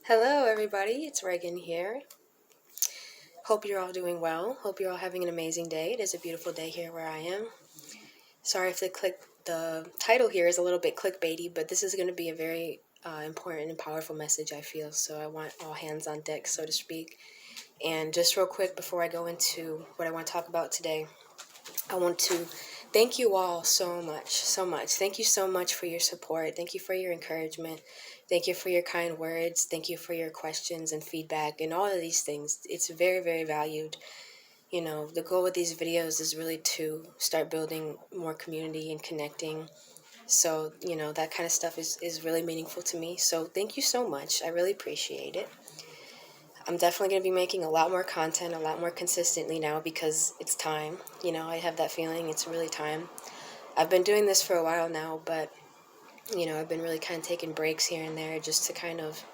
Hello, everybody. It's Reagan here. Hope you're all doing well. Hope you're all having an amazing day. It is a beautiful day here where I am. Sorry if the title here is a little bit clickbaity, but this is going to be a very important and powerful message, I feel. So I want all hands on deck, so to speak. And just real quick before I go into what I want to talk about today, I want to thank you all so much, so much. Thank you so much for your support. Thank you for your encouragement. Thank you for your kind words. Thank you for your questions and feedback and all of these things. It's very, very valued. You know, the goal with these videos is really to start building more community and connecting. So, that kind of stuff is really meaningful to me. So thank you so much. I really appreciate it. I'm definitely going to be making a lot more content, a lot more consistently now because it's time. I have that feeling it's really time. I've been doing this for a while now, but, I've been really kind of taking breaks here and there just to kind of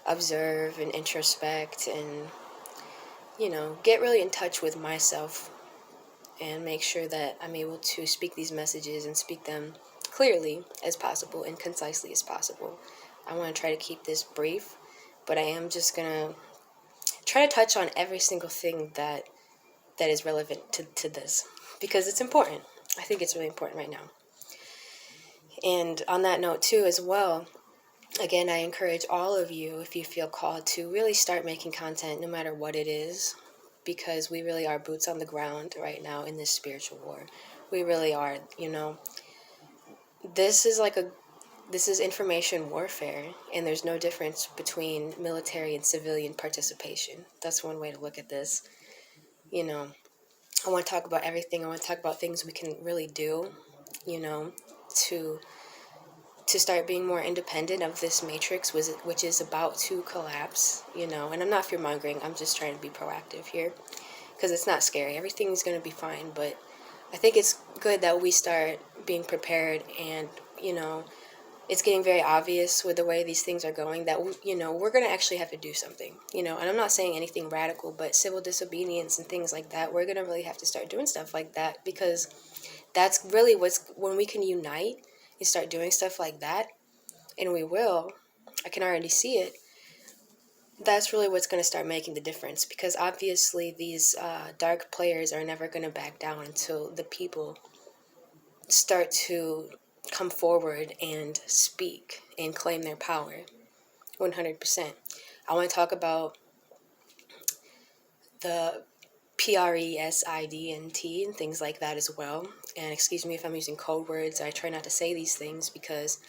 observe and introspect and, get really in touch with myself and make sure that I'm able to speak these messages and speak them clearly as possible and concisely as possible. I want to try to keep this brief, but I am just going to try to touch on every single thing that is relevant to this because it's important. I think it's really important right now. And on that note too as well, again, I encourage all of you, if you feel called, to really start making content no matter what it is, because we really are boots on the ground right now in this spiritual war. We really are. This is information warfare, and there's no difference between military and civilian participation. That's one way to look at this. I want to talk about everything. I want to talk about things we can really do, to start being more independent of this matrix, which is about to collapse, and I'm not fear-mongering. I'm just trying to be proactive here because it's not scary. Everything's going to be fine, but I think it's good that we start being prepared and, it's getting very obvious with the way these things are going that, we're going to actually have to do something, and I'm not saying anything radical, but civil disobedience and things like that, we're going to really have to start doing stuff like that because that's really when we can unite and start doing stuff like that, and we will, I can already see it, that's really what's going to start making the difference because obviously these dark players are never going to back down until the people start to come forward and speak and claim their power 100%. I want to talk about the president and things like that as well. And excuse me if I'm using code words. I try not to say these things because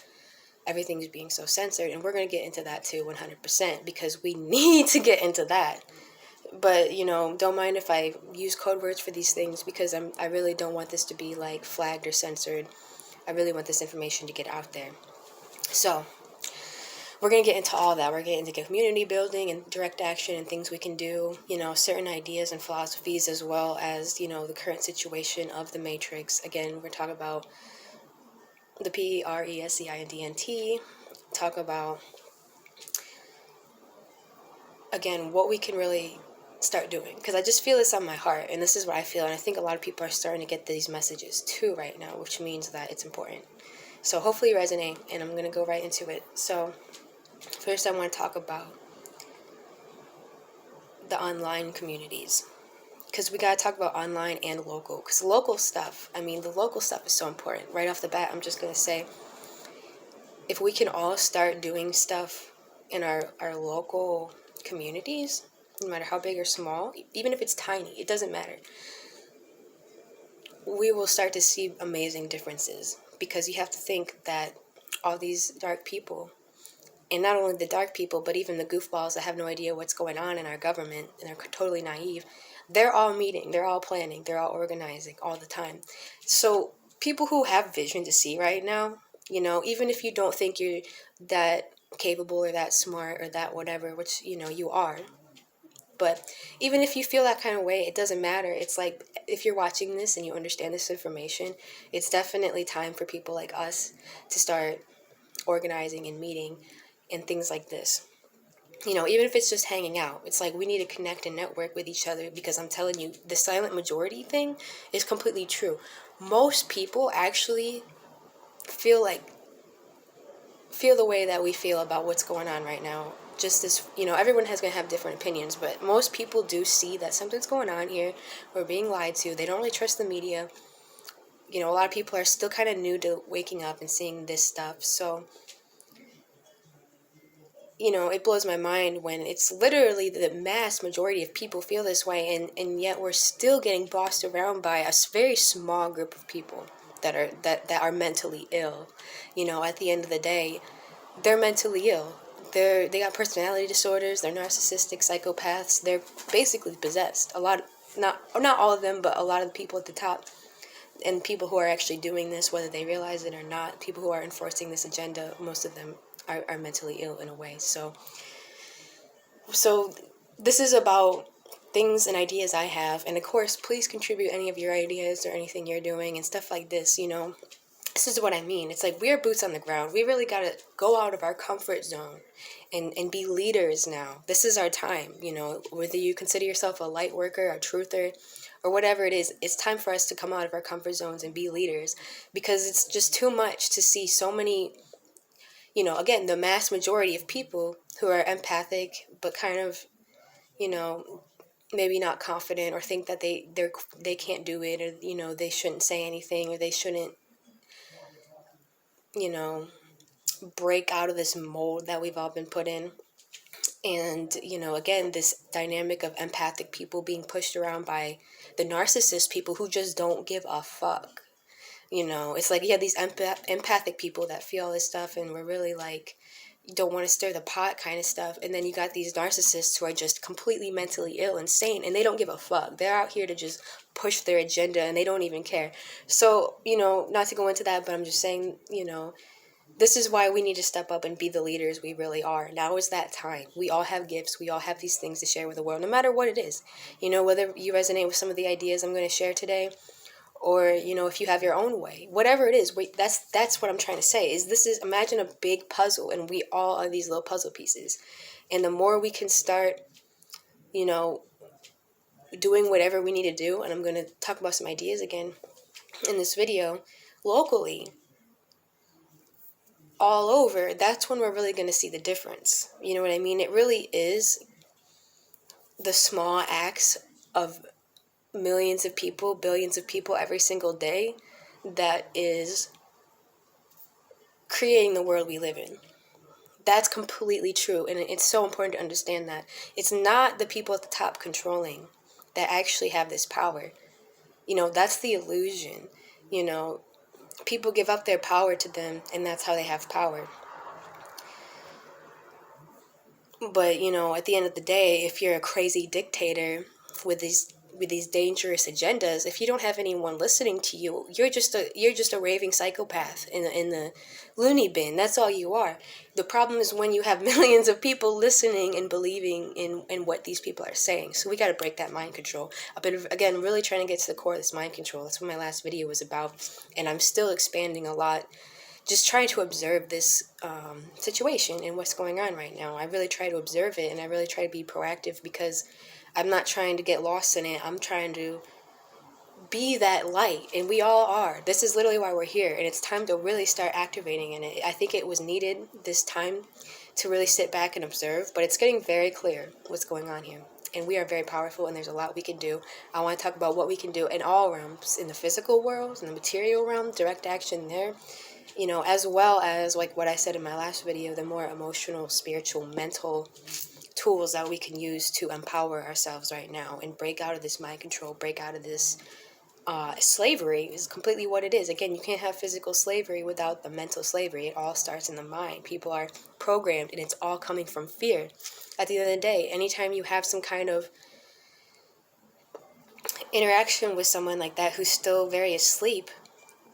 everything is being so censored. And we're going to get into that too 100% because we need to get into that. But, don't mind if I use code words for these things because I really don't want this to be like flagged or censored. I really want this information to get out there. So we're going to get into all that. We're getting into community building and direct action and things we can do, certain ideas and philosophies as well as, the current situation of the matrix. Again, we're talking about the president, talk about, again, what we can really start doing. Because I just feel this on my heart, and this is what I feel, and I think a lot of people are starting to get these messages too right now, which means that it's important. So hopefully you resonate, and I'm going to go right into it. So first I want to talk about the online communities, because we got to talk about online and local, because the local stuff is so important. Right off the bat, I'm just going to say, if we can all start doing stuff in our local communities, no matter how big or small, even if it's tiny, it doesn't matter, we will start to see amazing differences, because you have to think that all these dark people, and not only the dark people, but even the goofballs that have no idea what's going on in our government and are totally naive, they're all meeting, they're all planning, they're all organizing all the time. So people who have vision to see right now, even if you don't think you're that capable or that smart or that whatever, which, you are. But even if you feel that kind of way, it doesn't matter. It's like, if you're watching this and you understand this information, it's definitely time for people like us to start organizing and meeting and things like this. Even if it's just hanging out, it's like we need to connect and network with each other, because I'm telling you, the silent majority thing is completely true. Most people actually feel like feel the way that we feel about what's going on right now. Just this, everyone has going to have different opinions, but most people do see that something's going on here. We're being lied to. They don't really trust the media. A lot of people are still kind of new to waking up and seeing this stuff. So, it blows my mind when it's literally the mass majority of people feel this way, and yet we're still getting bossed around by a very small group of people that are mentally ill. At the end of the day, they're mentally ill. They got personality disorders. They're narcissistic psychopaths. They're basically possessed. A lot, not all of them, but a lot of the people at the top, and people who are actually doing this, whether they realize it or not, people who are enforcing this agenda, most of them are mentally ill in a way. So this is about things and ideas I have, and of course, please contribute any of your ideas or anything you're doing and stuff like this. This is what I mean. It's like we are boots on the ground. We really got to go out of our comfort zone and be leaders now. This is our time, whether you consider yourself a light worker, a truther, or whatever it is. It's time for us to come out of our comfort zones and be leaders, because it's just too much to see so many, again, the mass majority of people who are empathic, but kind of, maybe not confident, or think that they can't do it, or, they shouldn't say anything, or they shouldn't, break out of this mold that we've all been put in. And, again, this dynamic of empathic people being pushed around by the narcissist people who just don't give a fuck. It's like, yeah, these empathic people that feel all this stuff, and we're really like, don't want to stir the pot kind of stuff. And then you got these narcissists who are just completely mentally ill, insane, and they don't give a fuck. They're out here to just push their agenda, and they don't even care. So, not to go into that, but I'm just saying, this is why we need to step up and be the leaders we really are. Now is that time. We all have gifts. We all have these things to share with the world, no matter what it is. Whether you resonate with some of the ideas I'm going to share today, or, if you have your own way, whatever it is, that's what I'm trying to say. Imagine a big puzzle, and we all are these little puzzle pieces. And the more we can start, doing whatever we need to do, and I'm going to talk about some ideas again in this video, locally, all over, that's when we're really going to see the difference. You know what I mean? It really is the small acts of millions of people, billions of people every single day that is creating the world we live in. That's completely true, and it's so important to understand that. It's not the people at the top controlling that actually have this power. That's the illusion. People give up their power to them, and that's how they have power. But, at the end of the day, if you're a crazy dictator with these dangerous agendas, if you don't have anyone listening to you, you're just a raving psychopath in the loony bin. That's all you are. The problem is when you have millions of people listening and believing in what these people are saying. So we got to break that mind control. I've been, again, really trying to get to the core of this mind control. That's what my last video was about, and I'm still expanding a lot, just trying to observe this situation and what's going on right now. I really try to observe it, and I really try to be proactive, because I'm not trying to get lost in it. I'm trying to be that light, and we all are. This is literally why we're here, and it's time to really start activating in it. I think it was needed this time to really sit back and observe, but it's getting very clear what's going on here. And we are very powerful, and there's a lot we can do. I want to talk about what we can do in all realms, in the physical world, in the material realm, direct action there, as well as, like what I said in my last video, the more emotional, spiritual, mental tools that we can use to empower ourselves right now and break out of this mind control, break out of this slavery is completely what it is. Again, you can't have physical slavery without the mental slavery. It all starts in the mind. People are programmed, and it's all coming from fear. At the end of the day, anytime you have some kind of interaction with someone like that who's still very asleep,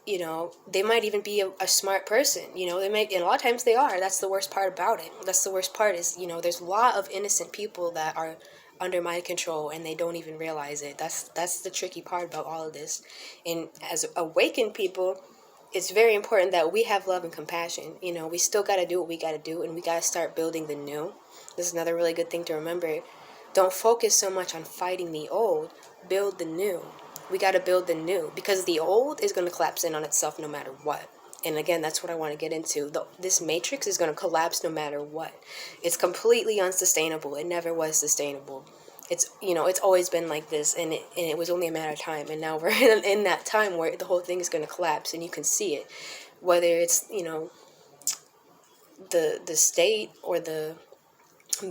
they might even be a smart person. They might, and a lot of times they are. That's the worst part about it. That's the worst part is, there's a lot of innocent people that are under mind control, and they don't even realize it. That's the tricky part about all of this. And as awakened people, it's very important that we have love and compassion. We still got to do what we got to do, and we got to start building the new. This is another really good thing to remember. Don't focus so much on fighting the old. Build the new. We got to build the new, because the old is going to collapse in on itself no matter what. And again, that's what I want to get into. This matrix is going to collapse no matter what. It's completely unsustainable. It never was sustainable. It's, it's always been like this, and it was only a matter of time. And now we're in that time where the whole thing is going to collapse, and you can see it. Whether it's, the state or the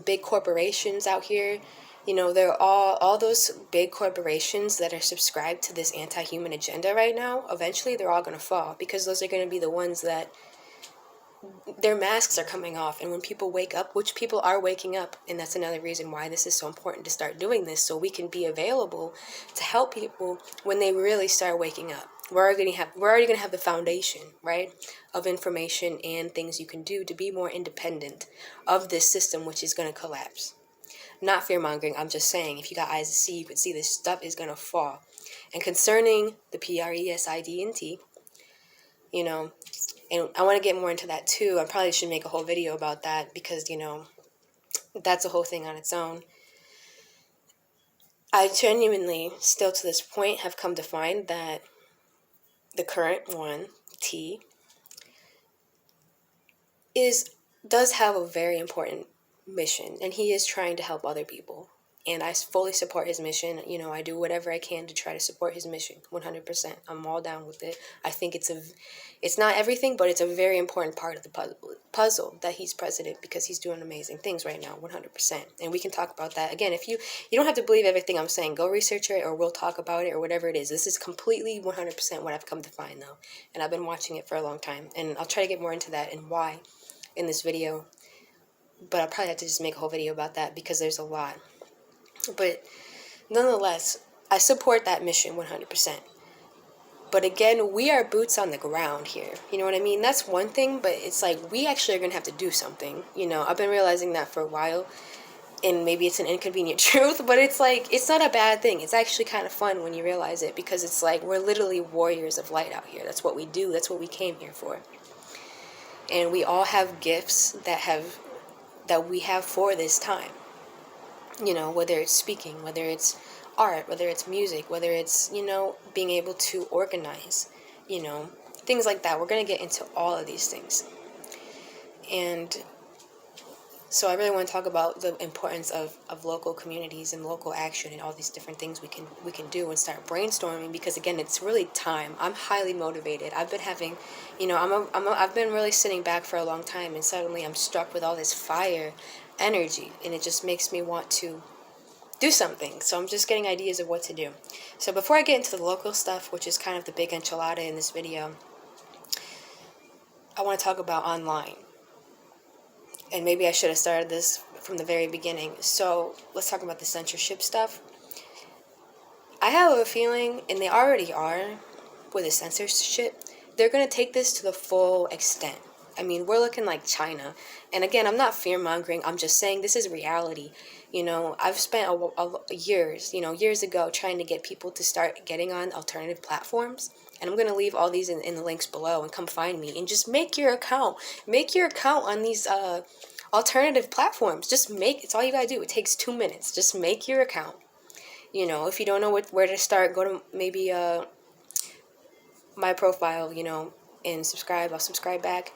big corporations out here, they're all those big corporations that are subscribed to this anti-human agenda right now. Eventually they're all going to fall, because those are going to be the ones that their masks are coming off. And when people wake up, which people are waking up, and that's another reason why this is so important to start doing this, so we can be available to help people when they really start waking up. We're already going to have the foundation, right, of information and things you can do to be more independent of this system, which is going to collapse. Not fear-mongering, I'm just saying, if you got eyes to see, you can see this stuff is going to fall. And concerning the president, and I want to get more into that too. I probably should make a whole video about that, because, that's a whole thing on its own. I genuinely, still to this point, have come to find that the current one, T, does have a very important mission, and he is trying to help other people. And I fully support his mission. I do whatever I can to try to support his mission, 100%. I'm all down with it. I think it's not everything, but it's a very important part of the puzzle that he's president, because he's doing amazing things right now, 100%. And we can talk about that. Again, if you don't have to believe everything I'm saying, go research it, or we'll talk about it, or whatever it is. This is completely 100% what I've come to find, though. And I've been watching it for a long time. And I'll try to get more into that and why in this video. But I'll probably have to just make a whole video about that, because there's a lot. But nonetheless, I support that mission 100%. But again, we are boots on the ground here. You know what I mean? That's one thing, but it's like we actually are going to have to do something. I've been realizing that for a while, and maybe it's an inconvenient truth, but it's like, it's not a bad thing. It's actually kind of fun when you realize it, because it's like we're literally warriors of light out here. That's what we do. That's what we came here for. And we all have gifts that we have for this time. Whether it's speaking, whether it's art, whether it's music, whether it's, being able to organize, things like that. We're going to get into all of these things. And so I really want to talk about the importance of local communities and local action and all these different things we can do, and start brainstorming, because again, it's really time. I'm highly motivated. I've been having, I've been really sitting back for a long time, and suddenly I'm struck with all this fire energy, and it just makes me want to do something. So I'm just getting ideas of what to do. So before I get into the local stuff, which is kind of the big enchilada in this video, I want to talk about online. And maybe I should have started this from the very beginning. So let's talk about the censorship stuff. I have a feeling, and they already are, with the censorship, they're going to take this to the full extent. I mean, we're looking like China. And again, I'm not fear-mongering. I'm just saying this is reality. I've spent years ago trying to get people to start getting on alternative platforms. And I'm going to leave all these in the links below, and come find me. And just make your account. Make your account on these alternative platforms. It's all you got to do. It takes 2 minutes. Just make your account. If you don't know where to start, go to maybe my profile, and subscribe. I'll subscribe back.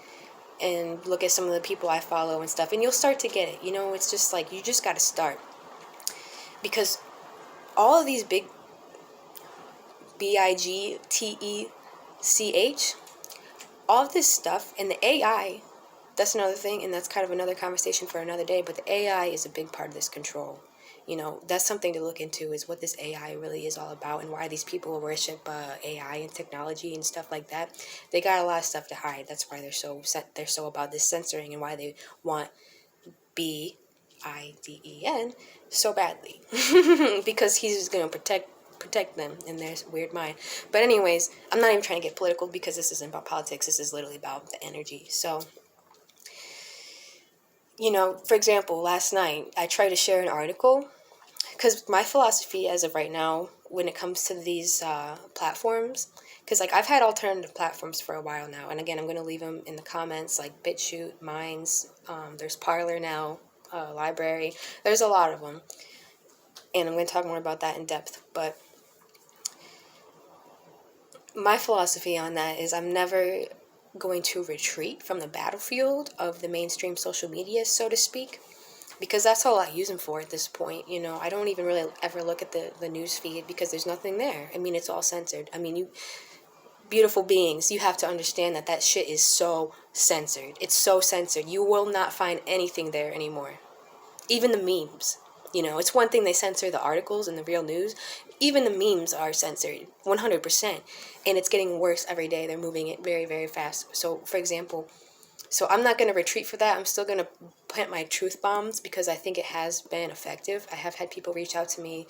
And look at some of the people I follow and stuff, and you'll start to get it. It's just like, you just got to start. Because all of these big BIGTECH, all of this stuff, and the AI, that's another thing, and that's kind of another conversation for another day, but the AI is a big part of this control. That's something to look into, is what this AI really is all about, and why these people worship AI and technology and stuff like that. They got a lot of stuff to hide. That's why they're so about this censoring, and why they want BIDEN so badly. Because he's going to protect them in their weird mind. But anyways, I'm not even trying to get political, because this isn't about politics. This is literally about the energy. So, for example, last night I tried to share an article, because my philosophy as of right now, when it comes to these platforms, because I've had alternative platforms for a while now, and again, I'm going to leave them in the comments, like BitChute, Minds, there's Parler now, Library, there's a lot of them, and I'm going to talk more about that in depth. But my philosophy on that is, I'm never going to retreat from the battlefield of the mainstream social media, so to speak, because that's all I use them for at this point. I don't even really ever look at the news feed because there's nothing there. I mean, it's all censored. I mean, you beautiful beings, you have to understand that shit is so censored. It's so censored. You will not find anything there anymore. Even the memes. It's one thing they censor the articles and the real news. Even the memes are censored 100%. And it's getting worse every day. They're moving it very, very fast. So, for example, I'm not going to retreat for that. I'm still going to plant my truth bombs because I think it has been effective. I have had people reach out to me,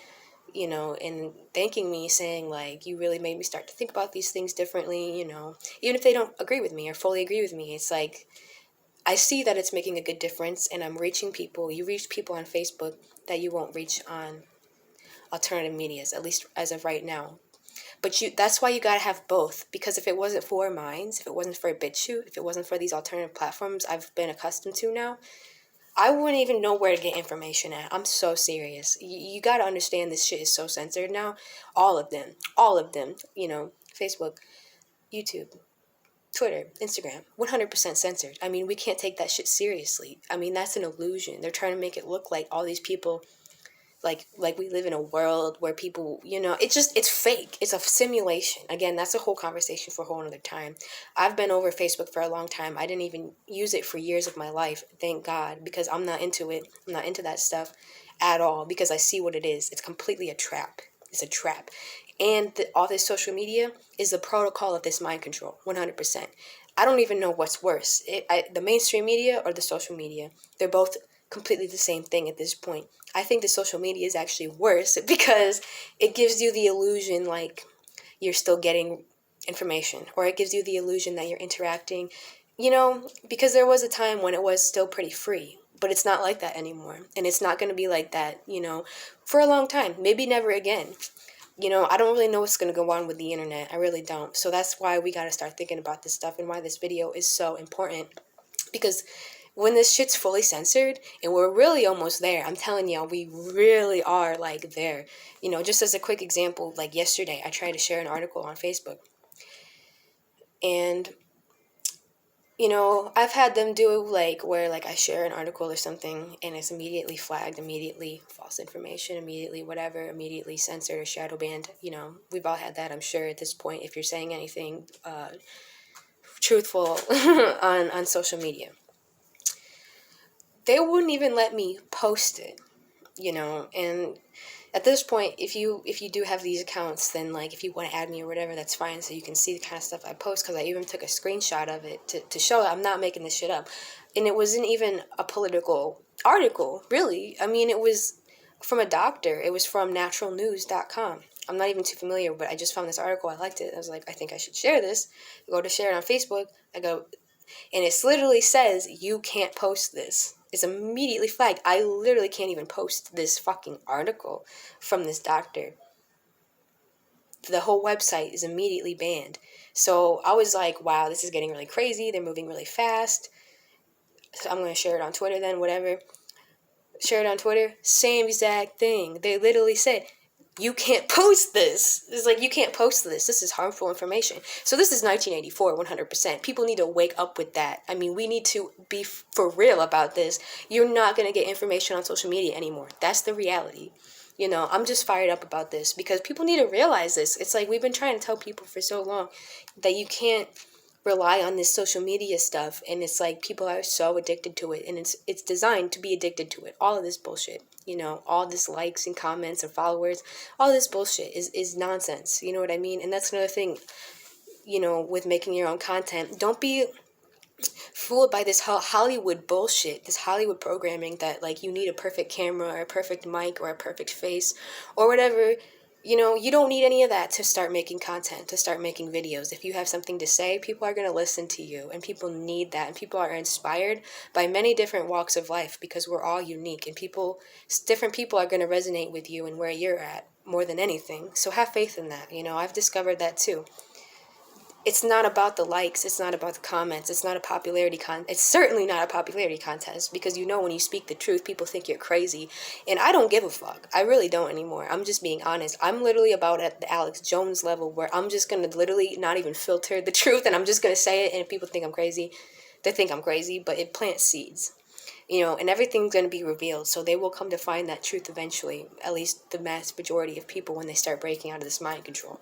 and thanking me, saying, like, you really made me start to think about these things differently, even if they don't agree with me or fully agree with me. It's like, I see that it's making a good difference, and I'm reaching people. You reach people on Facebook that you won't reach on alternative medias, at least as of right now. But that's why you gotta have both, because if it wasn't for Minds, if it wasn't for BitChute, if it wasn't for these alternative platforms I've been accustomed to now, I wouldn't even know where to get information at. I'm so serious. You gotta understand this shit is so censored now. All of them, Facebook, YouTube, Twitter, Instagram, 100% censored. I mean, we can't take that shit seriously. I mean, that's an illusion. They're trying to make it look like all these people, like we live in a world where people, it's fake. It's a simulation. Again, that's a whole conversation for a whole other time. I've been over Facebook for a long time. I didn't even use it for years of my life, thank God, because I'm not into it. I'm not into that stuff at all, because I see what it is. It's completely a trap. It's a trap. And all this social media is the protocol of this mind control, 100%. I don't even know what's worse, the mainstream media or the social media. They're both completely the same thing at this point. I think the social media is actually worse because it gives you the illusion like you're still getting information, or it gives you the illusion that you're interacting, because there was a time when it was still pretty free, but it's not like that anymore. And it's not going to be like that, for a long time, maybe never again. I don't really know what's going to go on with the internet. I really don't. So that's why we got to start thinking about this stuff, and why this video is so important. Because when this shit's fully censored, and we're really almost there, I'm telling y'all, we really are, like, there. Just as a quick example, like yesterday, I tried to share an article on Facebook. And, I've had them do, like, where, like, I share an article or something, and it's immediately flagged, immediately false information, immediately whatever, immediately censored or shadow banned. We've all had that, I'm sure, at this point, if you're saying anything truthful on social media. They wouldn't even let me post it, and at this point, if you do have these accounts, then, like, if you want to add me or whatever, that's fine, so you can see the kind of stuff I post, because I even took a screenshot of it to show that I'm not making this shit up. And it wasn't even a political article, really. I mean, it was from a doctor. It was from naturalnews.com. I'm not even too familiar, but I just found this article. I liked it. I was like, I think I should share this. I go to share it on Facebook. I go, and it literally says, you can't post this. It's immediately flagged. I literally can't even post this fucking article from this doctor. The whole website is immediately banned. So I was like, wow, this is getting really crazy. They're moving really fast. So I'm going to share it on Twitter then, whatever. Share it on Twitter. Same exact thing. They literally said, you can't post this. It's like, you can't post this. This is harmful information. So this is 1984, 100%. People need to wake up with that. I mean, we need to be for real about this. You're not going to get information on social media anymore. That's the reality. I'm just fired up about this because people need to realize this. It's like, we've been trying to tell people for so long that you can't rely on this social media stuff, and it's like people are so addicted to it, and it's designed to be addicted to it. All of this bullshit, all this likes and comments and followers, all this bullshit is nonsense. You know what I mean? And that's another thing, with making your own content. Don't be fooled by this Hollywood bullshit, this Hollywood programming that, like, you need a perfect camera or a perfect mic or a perfect face or whatever. You don't need any of that to start making content, to start making videos. If you have something to say, people are going to listen to you, and people need that. And people are inspired by many different walks of life because we're all unique, and different people are going to resonate with you and where you're at more than anything. So have faith in that. I've discovered that too. It's not about the likes, it's not about the comments, it's not a it's certainly not a popularity contest, because when you speak the truth, people think you're crazy, and I don't give a fuck. I really don't anymore. I'm just being honest. I'm literally about at the Alex Jones level, where I'm just gonna literally not even filter the truth, and I'm just gonna say it, and if people think I'm crazy, they think I'm crazy, but it plants seeds. And everything's going to be revealed, so they will come to find that truth eventually, at least the mass majority of people, when they start breaking out of this mind control.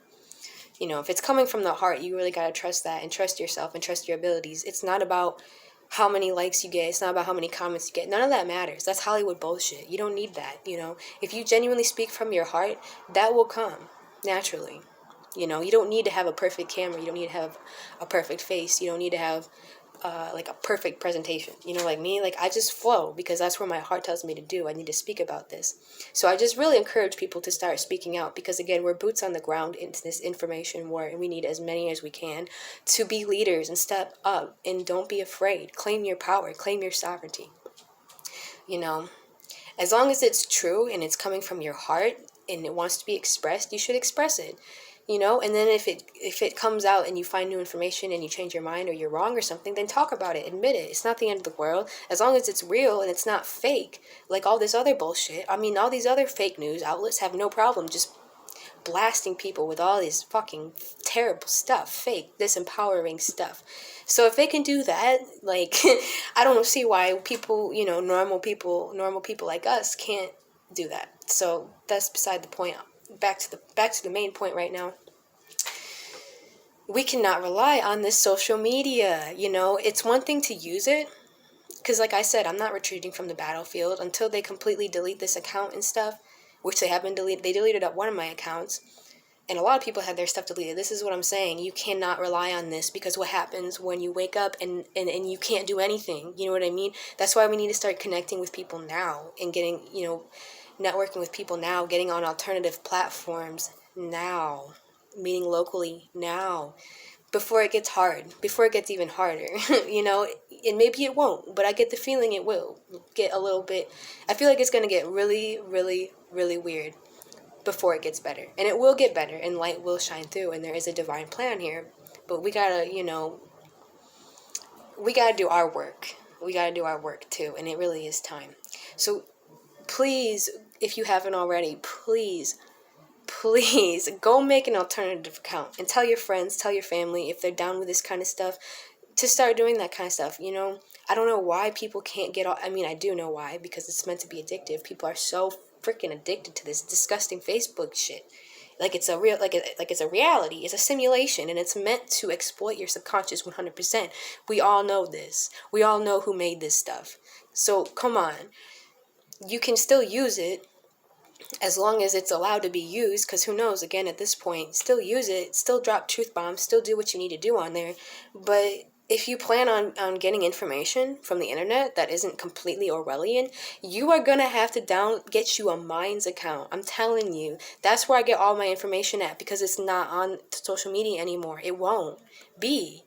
If it's coming from the heart, you really got to trust that, and trust yourself, and trust your abilities. It's not about how many likes you get. It's not about how many comments you get. None of that matters. That's Hollywood bullshit. You don't need that. If you genuinely speak from your heart, that will come naturally. You don't need to have a perfect camera. You don't need to have a perfect face. You don't need to have like a perfect presentation. Like me, like I just flow, because that's where my heart tells me to do. I need to speak about this. So I just really encourage people to start speaking out, because again, we're boots on the ground into this information war, and we need as many as we can to be leaders and step up, and don't be afraid. Claim your power, claim your sovereignty. As long as it's true and it's coming from your heart and it wants to be expressed, you should express it. And then if it comes out and you find new information and you change your mind, or you're wrong or something, then talk about it, admit it. It's not the end of the world, as long as it's real and it's not fake, like all this other bullshit. I mean, all these other fake news outlets have no problem just blasting people with all this fucking terrible stuff, fake, disempowering stuff. So if they can do that, like, I don't see why people, normal people like us can't do that. So that's beside the point. Back to the main point right now. We cannot rely on this social media. It's one thing to use it, because like I said, I'm not retreating from the battlefield until they completely delete this account and stuff, which they have been deleted. They deleted up one of my accounts, and a lot of people had their stuff deleted. This is what I'm saying. You cannot rely on this, because what happens when you wake up and you can't do anything? You know what I mean? That's why we need to start connecting with people now, and getting, networking with people now, getting on alternative platforms now, meeting locally now, before it gets hard, before it gets even harder. And maybe it won't, but I get the feeling it will get a little bit. I feel like it's going to get really, really, really weird before it gets better. And it will get better, and light will shine through, and there is a divine plan here. But we gotta, we gotta do our work. We gotta do our work too, and it really is time. So please, if you haven't already, please go make an alternative account, and tell your friends, tell your family, if they're down with this kind of stuff, to start doing that kind of stuff. I don't know why people can't get off. I mean, I do know why, because it's meant to be addictive. People are so freaking addicted to this disgusting Facebook shit. Like it's a real, like it's a reality. It's a simulation, and it's meant to exploit your subconscious 100%. We all know this. We all know who made this stuff. So come on, you can still use it, as long as it's allowed to be used, because who knows, again, at this point, still use it, still drop truth bombs, still do what you need to do on there. But if you plan on getting information from the internet that isn't completely Orwellian, you are going to have to get you a Minds account. I'm telling you, that's where I get all my information at, because it's not on social media anymore. It won't be.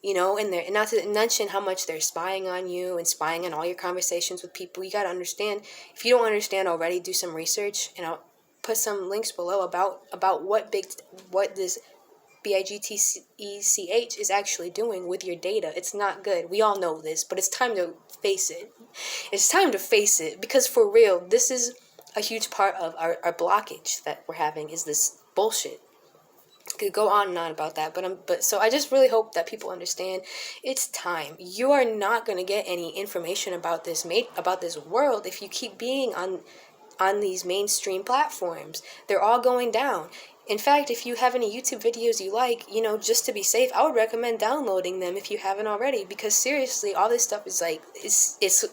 And not to mention how much they're spying on you and spying on all your conversations with people. You got to understand. If you don't understand already, do some research, and I'll put some links below about what this BIGTECH is actually doing with your data. It's not good. We all know this, but it's time to face it. It's time to face it, because for real, this is a huge part of our blockage that we're having, is this bullshit. Could go on and on about that, but so I just really hope that people understand it's time. You are not going to get any information about this world if you keep being on these mainstream platforms. They're all going down. In fact, if you have any YouTube videos you like, just to be safe, I would recommend downloading them if you haven't already, because seriously, all this stuff is like, it's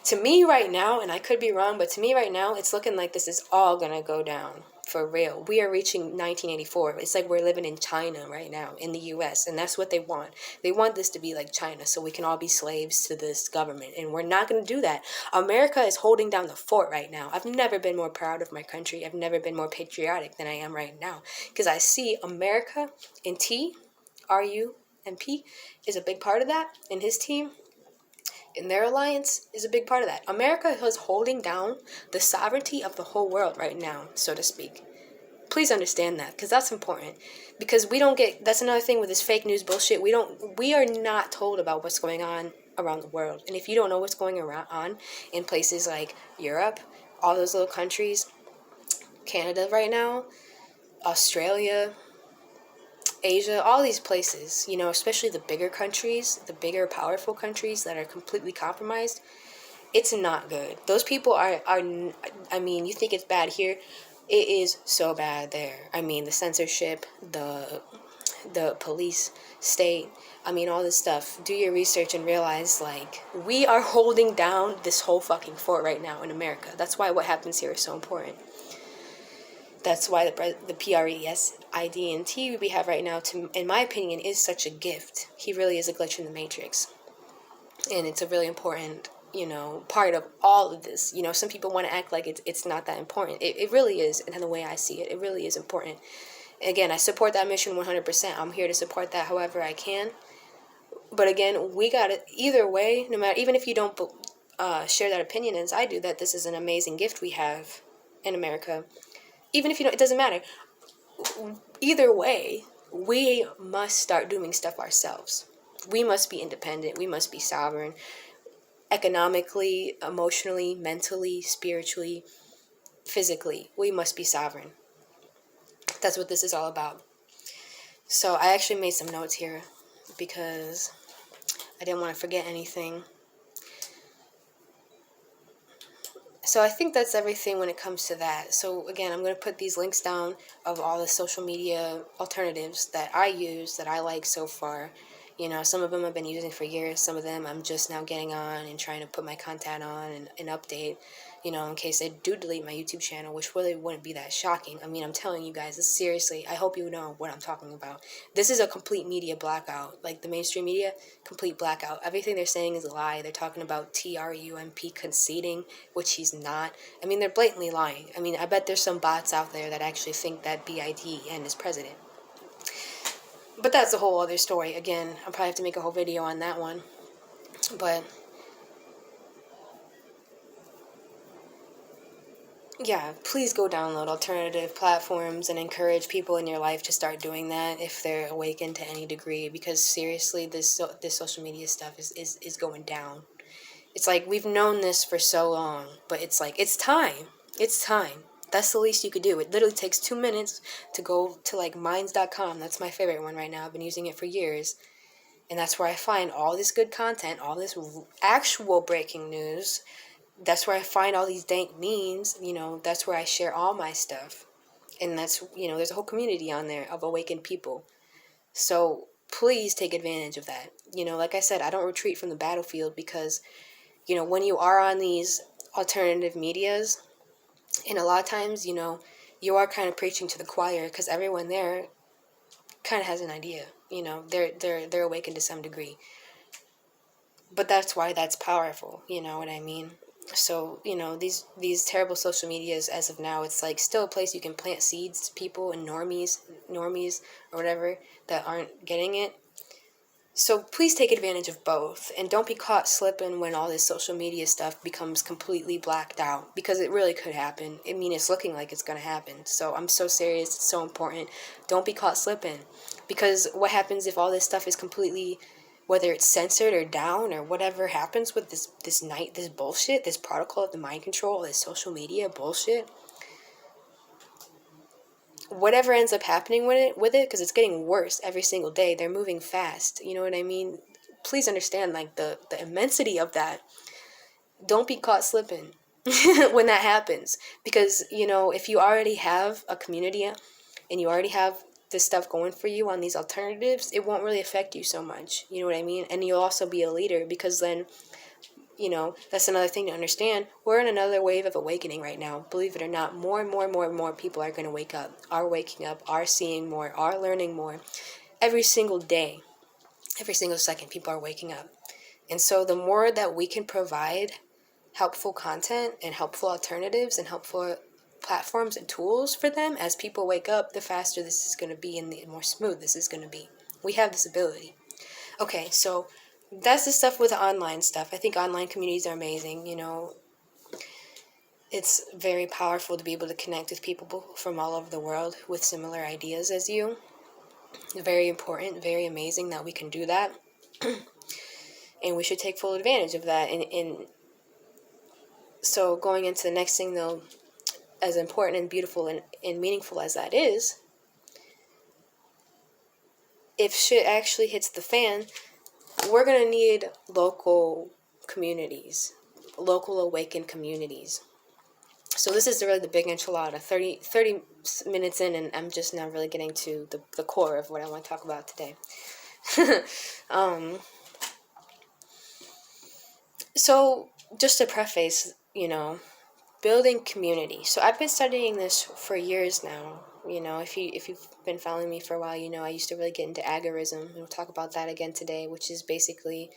to me right now, and I could be wrong, but to me right now, it's looking like this is all gonna go down. For real. We are reaching 1984. It's like we're living in China right now, in the US, and that's what they want. They want this to be like China, so we can all be slaves to this government, and we're not going to do that. America is holding down the fort right now. I've never been more proud of my country. I've never been more patriotic than I am right now, because I see America, and RUMP is a big part of that, and his team in their alliance is a big part of that. America is holding down the sovereignty of the whole world right now, so to speak. Please understand that, because that's important. Because we don't get, that's another thing with this fake news bullshit. We are not told about what's going on around the world. And if you don't know what's going on in places like Europe, all those little countries, Canada right now, Australia, Asia, all these places, you know, especially the bigger countries, the bigger powerful countries that are completely compromised, it's not good. Those people are I mean, you think it's bad here, it is so bad there. I mean, the censorship, the police state, I mean, all this stuff. Do your research and realize, like, we are holding down this whole fucking fort right now in America. That's why what happens here is so important. That's why the president we have right now, in my opinion, is such a gift. He really is a glitch in the matrix. And it's a really important, you know, part of all of this. You know, some people want to act like it's not that important. It really is, and the way I see it, it really is important. Again, I support that mission 100%. I'm here to support that however I can. But again, we got it either way, no matter, even if you don't share that opinion as I do, that this is an amazing gift we have in America. Even if you don't, it doesn't matter. Either way, we must start doing stuff ourselves. We must be independent. We must be sovereign. Economically, emotionally, mentally, spiritually, physically. We must be sovereign. That's what this is all about. So I actually made some notes here because I didn't want to forget anything. So I think that's everything when it comes to that. So again, I'm going to put these links down of all the social media alternatives that I use, that I like so far. You know, some of them I've been using for years. Some of them I'm just now getting on and trying to put my content on and update, you know, in case I do delete my YouTube channel, which really wouldn't be that shocking. I mean, I'm telling you guys, this seriously, I hope you know what I'm talking about. This is a complete media blackout. Like the mainstream media, complete blackout. Everything they're saying is a lie. They're talking about Trump conceding, which he's not. I mean, they're blatantly lying. I mean, I bet there's some bots out there that actually think that Biden is president. But that's a whole other story. Again, I'll probably have to make a whole video on that one. But yeah, please go download alternative platforms and encourage people in your life to start doing that if they're awakened to any degree. Because seriously, this social media stuff is going down. It's like we've known this for so long, but it's like it's time. It's time. That's the least you could do. It literally takes 2 minutes to go to like minds.com. That's my favorite one right now. I've been using it for years. And that's where I find all this good content, all this actual breaking news. That's where I find all these dank memes. You know, that's where I share all my stuff. And that's, you know, there's a whole community on there of awakened people. So please take advantage of that. You know, like I said, I don't retreat from the battlefield because, you know, when you are on these alternative medias, and a lot of times, you know, you are kind of preaching to the choir because everyone there kind of has an idea. You know, they're awakened to some degree. But that's why that's powerful. You know what I mean? So, you know, these terrible social medias as of now, it's like still a place you can plant seeds to people and normies or whatever that aren't getting it. So please take advantage of both, and don't be caught slipping when all this social media stuff becomes completely blacked out, because it really could happen. I mean, it's looking like it's going to happen. So I'm so serious. It's so important. Don't be caught slipping, because what happens if all this stuff is completely, whether it's censored or down or whatever happens with this bullshit, this protocol of the mind control, this social media bullshit, whatever ends up happening with it, because it's getting worse every single day. They're moving fast. You know what I mean? Please understand, like, the immensity of that. Don't be caught slipping when that happens. Because, you know, if you already have a community and you already have this stuff going for you on these alternatives, it won't really affect you so much. You know what I mean? And you'll also be a leader, because then, you know, that's another thing to understand. We're in another wave of awakening right now. Believe it or not, more and more people are going to wake up, are waking up, are seeing more, are learning more. Every single day, every single second, people are waking up. And so the more that we can provide helpful content and helpful alternatives and helpful platforms and tools for them as people wake up, the faster this is going to be and the more smooth this is going to be. We have this ability. Okay, so that's the stuff with the online stuff. I think online communities are amazing. You know, It's very powerful to be able to connect with people from all over the world with similar ideas as you. Very important, very amazing that we can do that. And we should take full advantage of that. And so going into the next thing, though, as important and beautiful and meaningful as that is, if shit actually hits the fan, we're going to need local communities, local awakened communities. So this is really the big enchilada, 30 minutes in, and I'm just now really getting to the core of what I want to talk about today. So just to preface, building community. So I've been studying this for years now. If you've been following me for a while, I used to really get into agorism, and we'll talk about that again today, which is basically,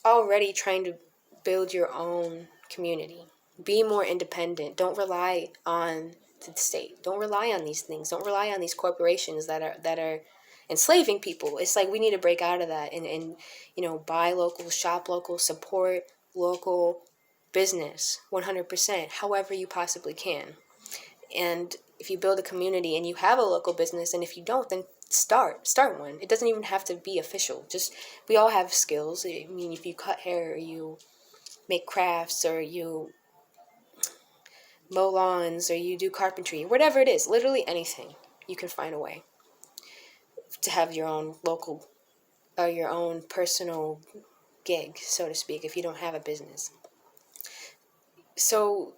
already trying to build your own community. Be more independent. Don't rely on the state. Don't rely on these things. Don't rely on these corporations that are enslaving people. It's like we need to break out of that and buy local, shop local, support local business 100%, however you possibly can. And if you build a community and you have a local business, and if you don't, then start one. It doesn't even have to be official. Just, we all have skills. I mean, if you cut hair, or you make crafts, or you mow lawns, or you do carpentry, whatever it is, literally anything, you can find a way to have your own local or your own personal gig, so to speak, if you don't have a business. So,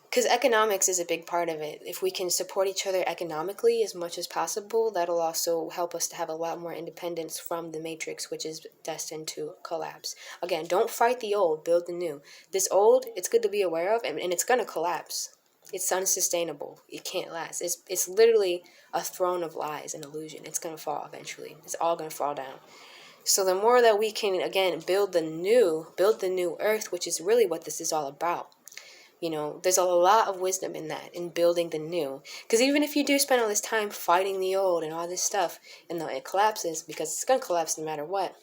because economics is a big part of it. If we can support each other economically as much as possible, that'll also help us to have a lot more independence from the matrix, which is destined to collapse. Again, don't fight the old, build the new. This old, it's good to be aware of, and it's going to collapse. It's unsustainable. It can't last. It's literally a throne of lies and illusion. It's going to fall eventually. It's all going to fall down. So the more that we can, again, build the new earth, which is really what this is all about. There's a lot of wisdom in that, in building the new. Because even if you do spend all this time fighting the old and all this stuff, and it collapses, because it's going to collapse no matter what.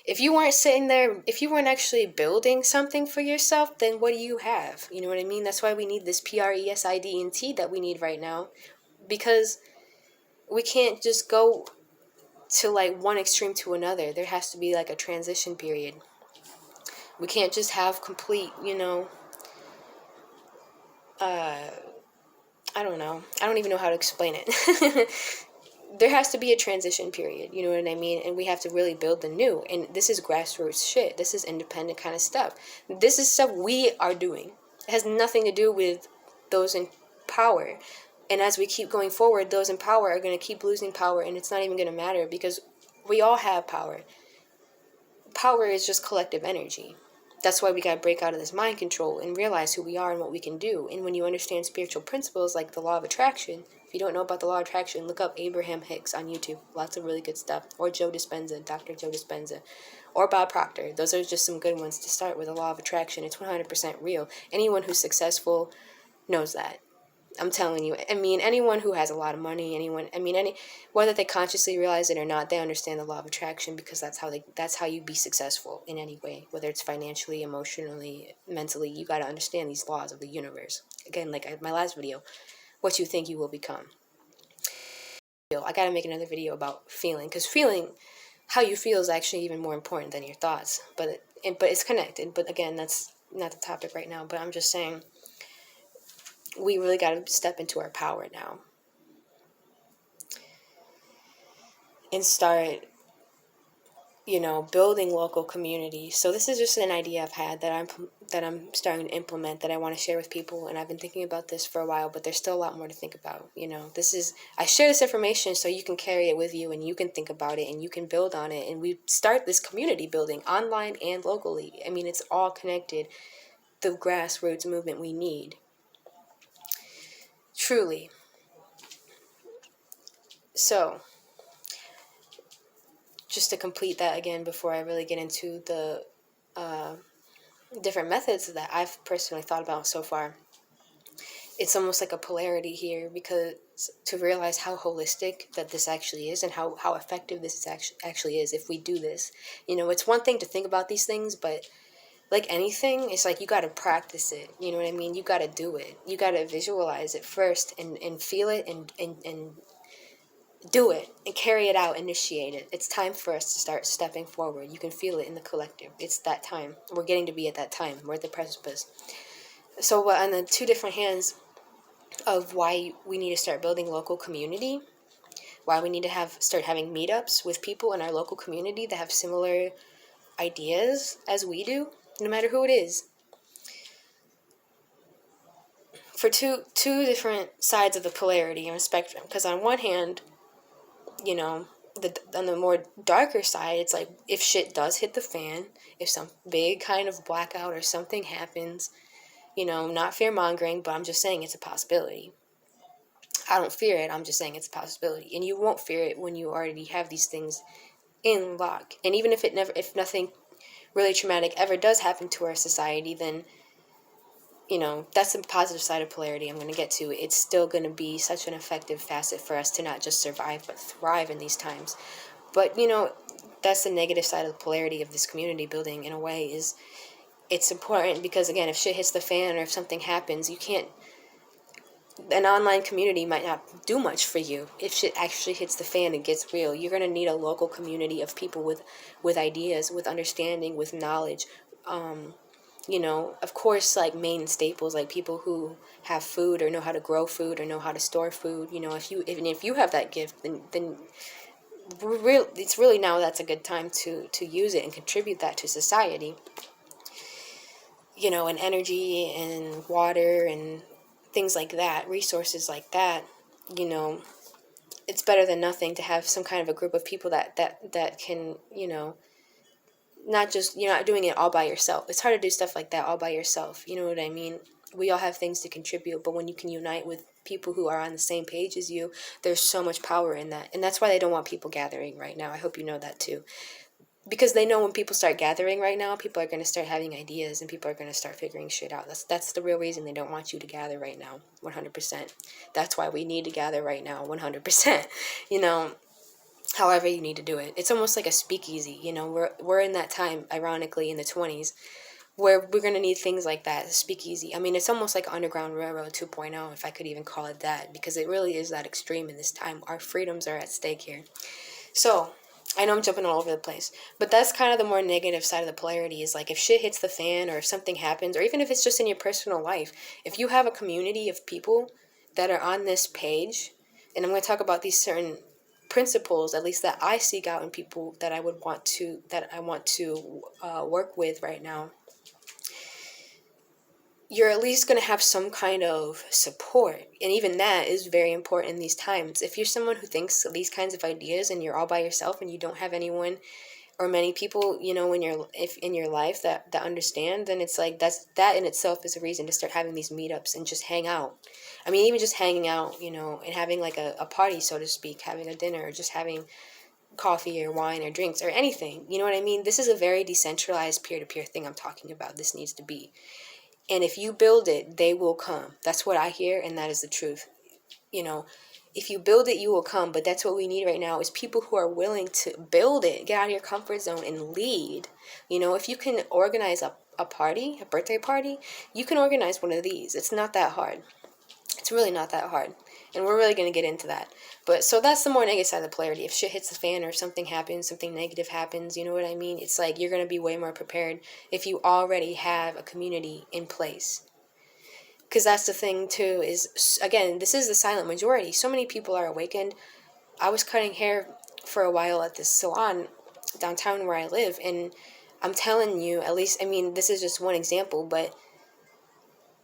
If you weren't sitting there, if you weren't actually building something for yourself, then what do you have? You know what I mean? That's why we need this president that we need right now. Because we can't just go to like one extreme to another. There has to be like a transition period. We can't just have complete, I don't know. I don't even know how to explain it. There has to be a transition period, you know what I mean? And we have to really build the new. And this is grassroots shit. This is independent kind of stuff. This is stuff we are doing. It has nothing to do with those in power. And as we keep going forward, those in power are going to keep losing power, and it's not even going to matter because we all have power. Power is just collective energy. That's why we got to break out of this mind control and realize who we are and what we can do. And when you understand spiritual principles like the law of attraction, if you don't know about the law of attraction, look up Abraham Hicks on YouTube. Lots of really good stuff. Or Joe Dispenza, Dr. Joe Dispenza. Or Bob Proctor. Those are just some good ones to start with. The law of attraction. It's 100% real. Anyone who's successful knows that. I'm telling you. I mean, anyone who has a lot of money, whether they consciously realize it or not, they understand the law of attraction because that's how you be successful in any way, whether it's financially, emotionally, mentally. You got to understand these laws of the universe. Again, like my last video, what you think you will become. I got to make another video about feeling, because feeling, how you feel is actually even more important than your thoughts. But it's connected. But again, that's not the topic right now. But I'm just saying, we really got to step into our power now and start, building local communities. So this is just an idea I've had that I'm starting to implement, that I want to share with people. And I've been thinking about this for a while, but there's still a lot more to think about. I share this information so you can carry it with you and you can think about it and you can build on it. And we start this community building online and locally. I mean, it's all connected. The grassroots movement we need. Truly. So, just to complete that again before I really get into the different methods that I've personally thought about so far, it's almost like a polarity here, because to realize how holistic that this actually is and how effective this actually is if we do this. It's one thing to think about these things, but like anything, it's like you got to practice it. You know what I mean? You got to do it. You got to visualize it first and feel it and do it and carry it out, initiate it. It's time for us to start stepping forward. You can feel it in the collective. It's that time. We're getting to be at that time. We're at the precipice. So on the two different hands of why we need to start building local community, why we need to start having meetups with people in our local community that have similar ideas as we do, no matter who it is. For two different sides of the polarity and spectrum, because on one hand, you know, on the more darker side, it's like if shit does hit the fan, if some big kind of blackout or something happens, you know, not fear-mongering, but I'm just saying it's a possibility. I don't fear it, I'm just saying it's a possibility. And you won't fear it when you already have these things in lock. And even if nothing really traumatic ever does happen to our society, then, you know, that's the positive side of polarity I'm going to get to. It's still going to be such an effective facet for us to not just survive, but thrive in these times. But, you know, that's the negative side of the polarity of this community building in a way, is it's important because, again, if shit hits the fan or if something happens, you can't, an online community might not do much for you. If shit actually hits the fan and gets real, you're going to need a local community of people with ideas, with understanding, with knowledge. You know, of course, like main staples, like people who have food or know how to grow food or know how to store food. You know, if you have that gift, then it's really now that's a good time to use it and contribute that to society. You know, and energy and water and things like that, resources like that. You know, it's better than nothing to have some kind of a group of people that can, you know, not just, you're not doing it all by yourself. It's hard to do stuff like that all by yourself. You know what I mean? We all have things to contribute, but when you can unite with people who are on the same page as you, there's so much power in that. And that's why they don't want people gathering right now. I hope you know that too. Because they know when people start gathering right now, people are going to start having ideas and people are going to start figuring shit out. That's the real reason they don't want you to gather right now, 100%. That's why we need to gather right now, 100%. You know, however you need to do it. It's almost like a speakeasy. You know, we're in that time, ironically, in the 20s, where we're going to need things like that, speakeasy. I mean, it's almost like Underground Railroad 2.0, if I could even call it that, because it really is that extreme in this time. Our freedoms are at stake here. So, I know I'm jumping all over the place, but that's kind of the more negative side of the polarity, is like if shit hits the fan or if something happens, or even if it's just in your personal life, if you have a community of people that are on this page, and I'm going to talk about these certain principles, at least that I seek out in people that I want to work with right now, you're at least going to have some kind of support. And even that is very important in these times. If you're someone who thinks these kinds of ideas and you're all by yourself and you don't have anyone or many people, you know, in your life that understand, then it's like that in itself is a reason to start having these meetups and just hang out. I mean, even just hanging out, you know, and having like a party, so to speak, having a dinner, or just having coffee or wine or drinks or anything. You know what I mean? This is a very decentralized peer-to-peer thing I'm talking about. This needs to be. And if you build it, they will come. That's what I hear, and that is the truth. You know, if you build it, you will come. But that's what we need right now, is people who are willing to build it, get out of your comfort zone and lead. You know, if you can organize a party, a birthday party, you can organize one of these. It's not that hard. It's really not that hard. And we're really going to get into that. But so that's the more negative side of the polarity. If shit hits the fan or something happens, something negative happens, you know what I mean? It's like you're going to be way more prepared if you already have a community in place. Because that's the thing too, is, again, this is the silent majority. So many people are awakened. I was cutting hair for a while at this salon downtown where I live. And I'm telling you, at least, I mean, this is just one example, but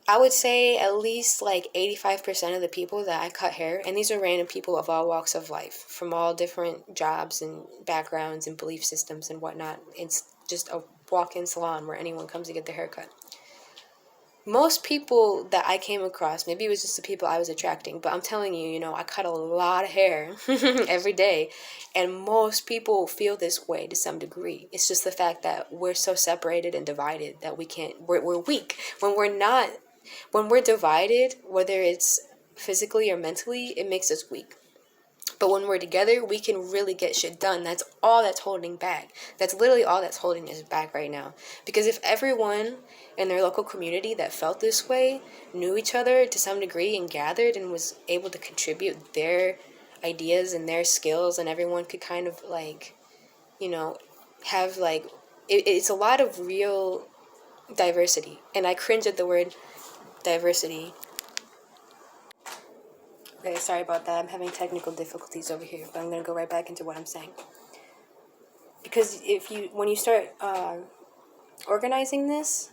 I would say at least like 85% of the people that I cut hair, and these are random people of all walks of life, from all different jobs and backgrounds and belief systems and whatnot. It's just a walk-in salon where anyone comes to get their hair cut. Most people that I came across, maybe it was just the people I was attracting, but I'm telling you, you know, I cut a lot of hair every day, and most people feel this way to some degree. It's just the fact that we're so separated and divided that we're weak. When we're divided, whether it's physically or mentally, it makes us weak. But when we're together, we can really get shit done. That's all that's holding back. That's literally all that's holding us back right now. Because if everyone in their local community that felt this way knew each other to some degree and gathered and was able to contribute their ideas and their skills, and everyone could kind of like, have like, it's a lot of real diversity. And I cringe at the word diversity. Okay, sorry about that. I'm having technical difficulties over here, but I'm going to go right back into what I'm saying. Because when you start organizing this,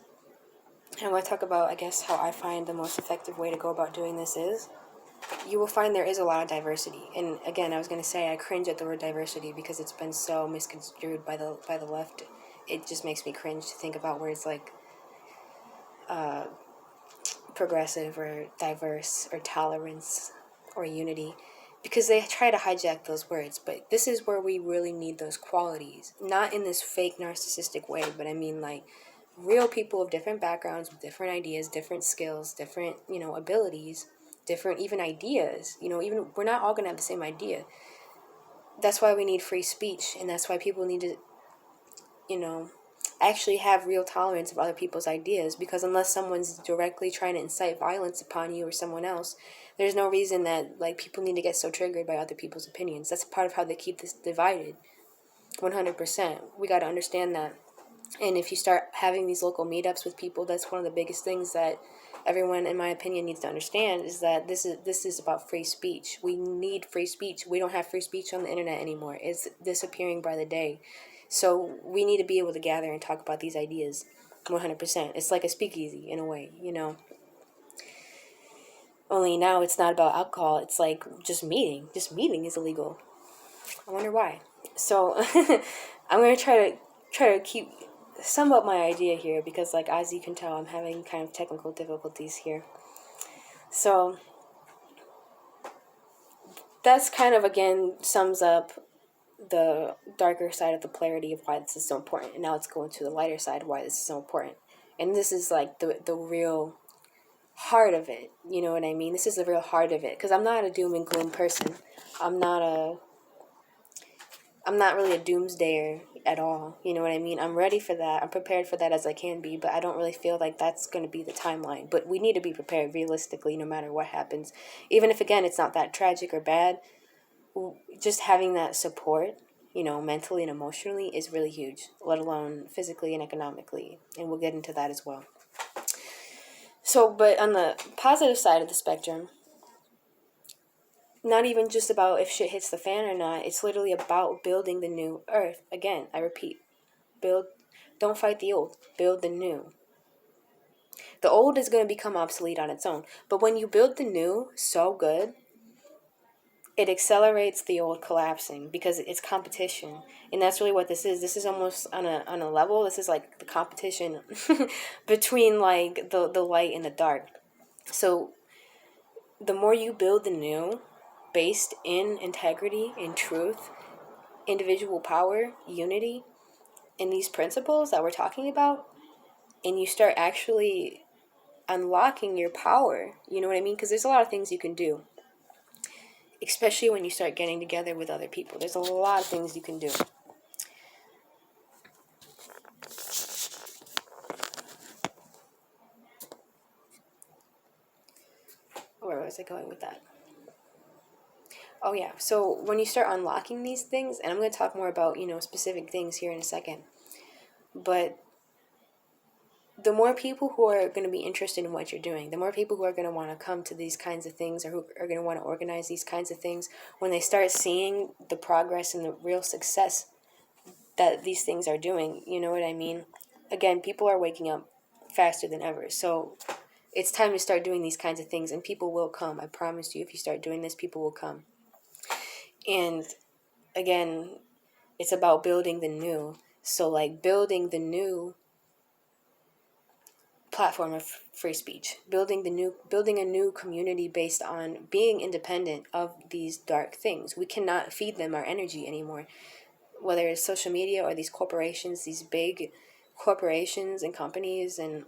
and I want to talk about, I guess, how I find the most effective way to go about doing this is, you will find there is a lot of diversity. And again, I was going to say I cringe at the word diversity because it's been so misconstrued by the left. It just makes me cringe to think about words like progressive or diverse or tolerance or unity, because they try to hijack those words. But this is where we really need those qualities, not in this fake narcissistic way, but I mean like real people of different backgrounds with different ideas, different skills, different abilities, different even ideas. Even we're not all gonna have the same idea. That's why we need free speech, and that's why people need to actually have real tolerance of other people's ideas, because unless someone's directly trying to incite violence upon you or someone else, there's no reason that like people need to get so triggered by other people's opinions. That's part of how they keep this divided. 100%. We got to understand that. And if you start having these local meetups with people, that's one of the biggest things that everyone, in my opinion, needs to understand, is that this is about free speech. We need free speech. We don't have free speech on the internet anymore. It's disappearing by the day. So we need to be able to gather and talk about these ideas 100%. It's like a speakeasy in a way, Only now it's not about alcohol. It's like just meeting. Just meeting is illegal. I wonder why. So I'm going to try to keep sum up my idea here, because like as you can tell, I'm having kind of technical difficulties here. So that's kind of, again, sums up the darker side of the polarity of why this is so important. And now let's go into the lighter side, why this is so important. And this is like the real heart of it. You know what I mean? This is the real heart of it. Because I'm not a doom and gloom person. I'm not really a doomsdayer at all. You know what I mean? I'm ready for that. I'm prepared for that as I can be, but I don't really feel like that's going to be the timeline. But we need to be prepared realistically no matter what happens. Even if, again, it's not that tragic or bad, just having that support, mentally and emotionally is really huge, let alone physically and economically. And we'll get into that as well. So, but on the positive side of the spectrum, not even just about if shit hits the fan or not, it's literally about building the new earth. Again, I repeat, don't fight the old, build the new. The old is going to become obsolete on its own, but when you build the new so good, it accelerates the old collapsing, because it's competition. And that's really what this is. This is almost on a level, this is like the competition between like the light and the dark. So the more you build the new based in integrity, in truth, individual power, unity, in these principles that we're talking about, and you start actually unlocking your power, you know what I mean? Because there's a lot of things you can do, especially when you start getting together with other people. There's a lot of things you can do. Where was I going with that? Oh yeah, so when you start unlocking these things, and I'm going to talk more about, specific things here in a second, but the more people who are going to be interested in what you're doing, the more people who are going to want to come to these kinds of things, or who are going to want to organize these kinds of things, when they start seeing the progress and the real success that these things are doing, you know what I mean? Again, people are waking up faster than ever. So it's time to start doing these kinds of things, and people will come. I promise you, if you start doing this, people will come. And again, it's about building the new. So like building the new platform of free speech, building a new community based on being independent of these dark things. We cannot feed them our energy anymore, whether it's social media or these corporations, these big corporations and companies and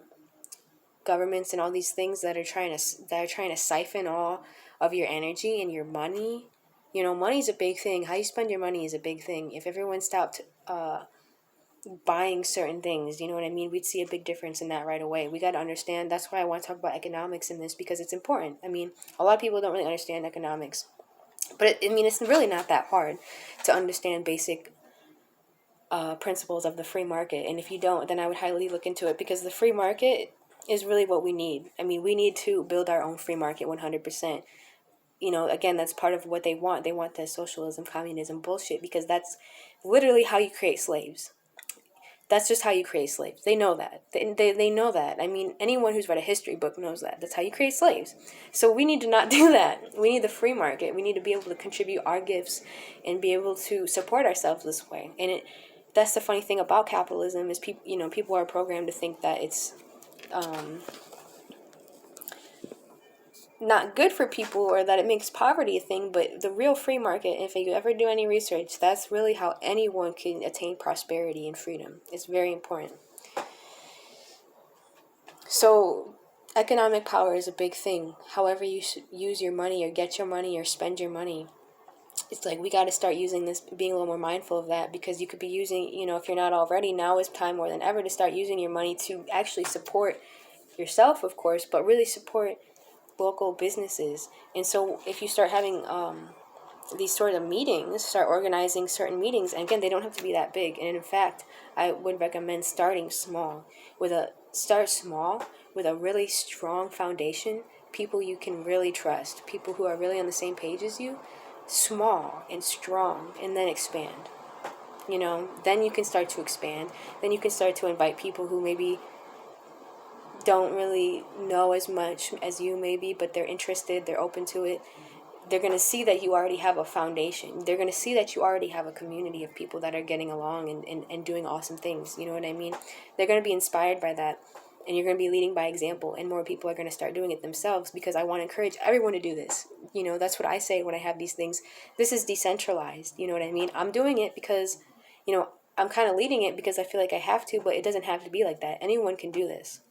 governments and all these things that are trying to siphon all of your energy and your money You know, money's a big thing. How you spend your money is a big thing. If everyone stopped buying certain things, you know what I mean, we'd see a big difference in that right away. We got to understand. That's why I want to talk about economics in this, because it's important. I mean, a lot of people don't really understand economics, but it's really not that hard to understand basic principles of the free market. And if you don't, then I would highly look into it, because the free market is really what we need. I mean, we need to build our own free market 100%. You know, again, that's part of what they want. They want the socialism, communism bullshit, because that's literally how you create slaves. That's just how you create slaves. They know that. They know that. I mean, anyone who's read a history book knows that. That's how you create slaves. So we need to not do that. We need the free market. We need to be able to contribute our gifts and be able to support ourselves this way. And that's the funny thing about capitalism is people are programmed to think that it's not good for people, or that it makes poverty a thing. But the real free market, if you ever do any research, that's really how anyone can attain prosperity and freedom. It's very important. So economic power is a big thing. However you use your money, or get your money, or spend your money, it's like we got to start using this, being a little more mindful of that, because you could be using, if you're not already, now is time more than ever to start using your money to actually support yourself, of course, but really support local businesses. And so if you start having these sort of meetings, start organizing certain meetings, and again, they don't have to be that big. And in fact, I would recommend starting small, start small with a really strong foundation, people you can really trust, people who are really on the same page as you, small and strong, and then expand. Then you can start to expand. Then you can start to invite people who maybe don't really know as much as you maybe, but they're interested, they're open to it. They're going to see that you already have a foundation. They're going to see that you already have a community of people that are getting along and doing awesome things. You know what I mean? They're going to be inspired by that, and you're going to be leading by example, and more people are going to start doing it themselves, because I want to encourage everyone to do this. That's what I say when I have these things. This is decentralized. You know what I mean? I'm doing it because, I'm kind of leading it because I feel like I have to, but it doesn't have to be like that. Anyone can do this.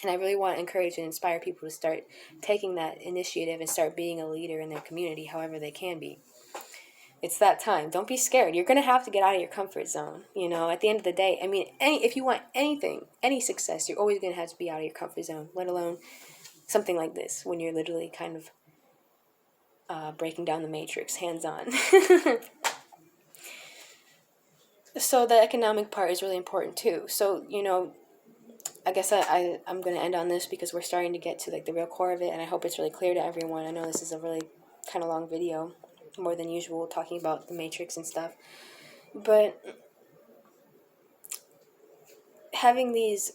And I really want to encourage and inspire people to start taking that initiative and start being a leader in their community, however they can be. It's that time. Don't be scared. You're going to have to get out of your comfort zone. At the end of the day, if you want anything, any success, you're always going to have to be out of your comfort zone, let alone something like this, when you're literally kind of breaking down the matrix, hands-on. So the economic part is really important too. So, I guess I'm going to end on this, because we're starting to get to the real core of it, and I hope it's really clear to everyone. I know this is a really kind of long video, more than usual, talking about the matrix and stuff. But having these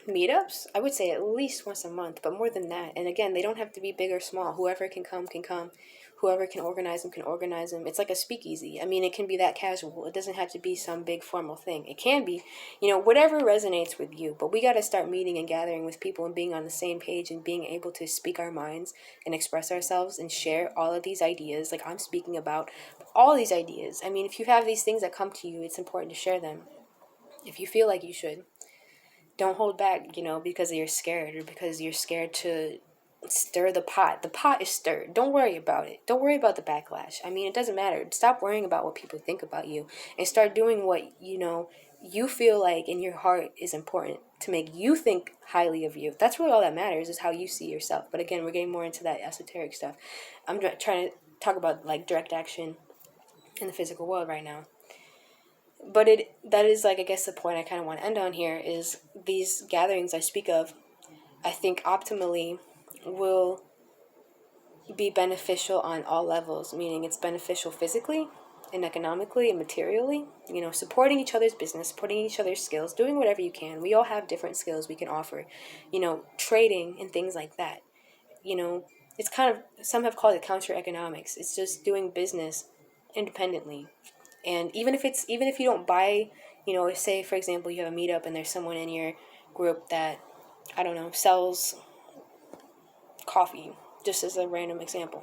meetups, I would say at least once a month, but more than that. And again, they don't have to be big or small. Whoever can come can come. Whoever can organize them can organize them. It's like a speakeasy. It can be that casual. It doesn't have to be some big formal thing. It can be, whatever resonates with you. But we got to start meeting and gathering with people and being on the same page and being able to speak our minds and express ourselves and share all of these ideas. Like I'm speaking about all these ideas. If you have these things that come to you, it's important to share them. If you feel like you should. Don't hold back, because you're scared, or because you're scared to stir the pot. The pot is stirred. Don't worry about it. Don't worry about the backlash. It doesn't matter. Stop worrying about what people think about you and start doing what, you feel like in your heart is important to make you think highly of you. That's really all that matters, is how you see yourself. But again, we're getting more into that esoteric stuff. I'm trying to talk about direct action in the physical world right now. But that is I guess the point I kind of want to end on here is these gatherings I speak of, I think optimally will be beneficial on all levels, meaning it's beneficial physically and economically and materially, supporting each other's business, supporting each other's skills, doing whatever you can. We all have different skills we can offer, trading and things like that. It's kind of, some have called it counter economics. It's just doing business independently. And even if you don't buy, say for example you have a meetup and there's someone in your group that, I don't know, sells coffee, just as a random example.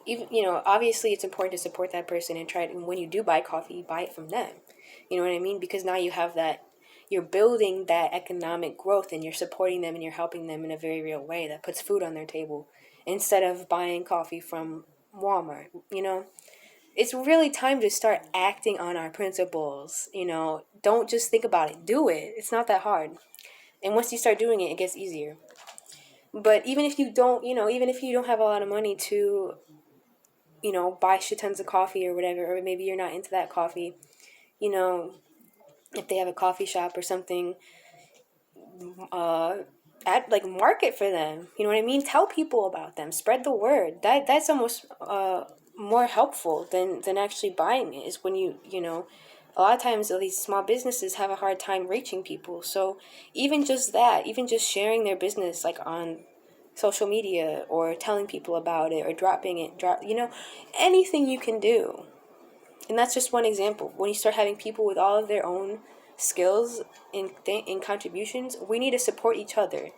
Even, obviously it's important to support that person and when you do buy coffee, buy it from them. You know what I mean? Because now you have that, you're building that economic growth, and you're supporting them and you're helping them in a very real way that puts food on their table, instead of buying coffee from Walmart, It's really time to start acting on our principles, Don't just think about it. Do it. It's not that hard. And once you start doing it, it gets easier. But even if you don't, even if you don't have a lot of money to, buy shit tons of coffee or whatever, or maybe you're not into that coffee, if they have a coffee shop or something, market for them. You know what I mean? Tell people about them. Spread the word. That's almost more helpful than actually buying it. Is when a lot of times these small businesses have a hard time reaching people. So even just that, even just sharing their business like on social media or telling people about it or dropping it, anything you can do. And that's just one example. When you start having people with all of their own skills in contributions, we need to support each other.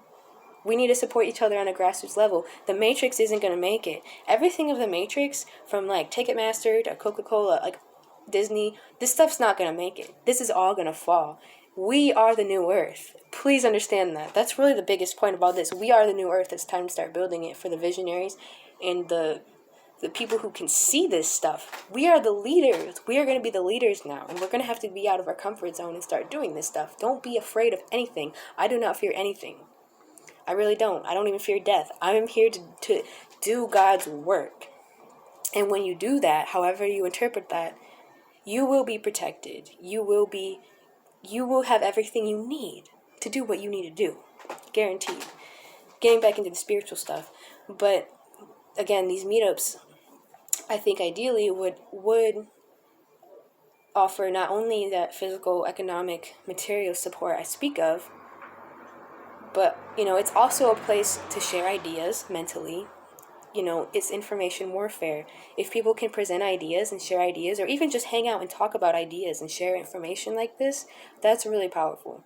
We need to support each other on a grassroots level. The Matrix isn't going to make it. Everything of the Matrix, from like Ticketmaster to Coca-Cola, like Disney, this stuff's not going to make it. This is all going to fall. We are the new earth. Please understand that. That's really the biggest point about this. We are the new earth. It's time to start building it for the visionaries and the people who can see this stuff. We are the leaders. We are going to be the leaders now. And we're going to have to be out of our comfort zone and start doing this stuff. Don't be afraid of anything. I do not fear anything. I really don't. I don't even fear death. I am here to do God's work. And when you do that, however you interpret that, you will be protected. You will have everything you need to do what you need to do. Guaranteed. Getting back into the spiritual stuff. But again, these meetups, I think ideally would offer not only that physical, economic, material support I speak of, but, it's also a place to share ideas mentally. It's information warfare. If people can present ideas and share ideas, or even just hang out and talk about ideas and share information like this, that's really powerful.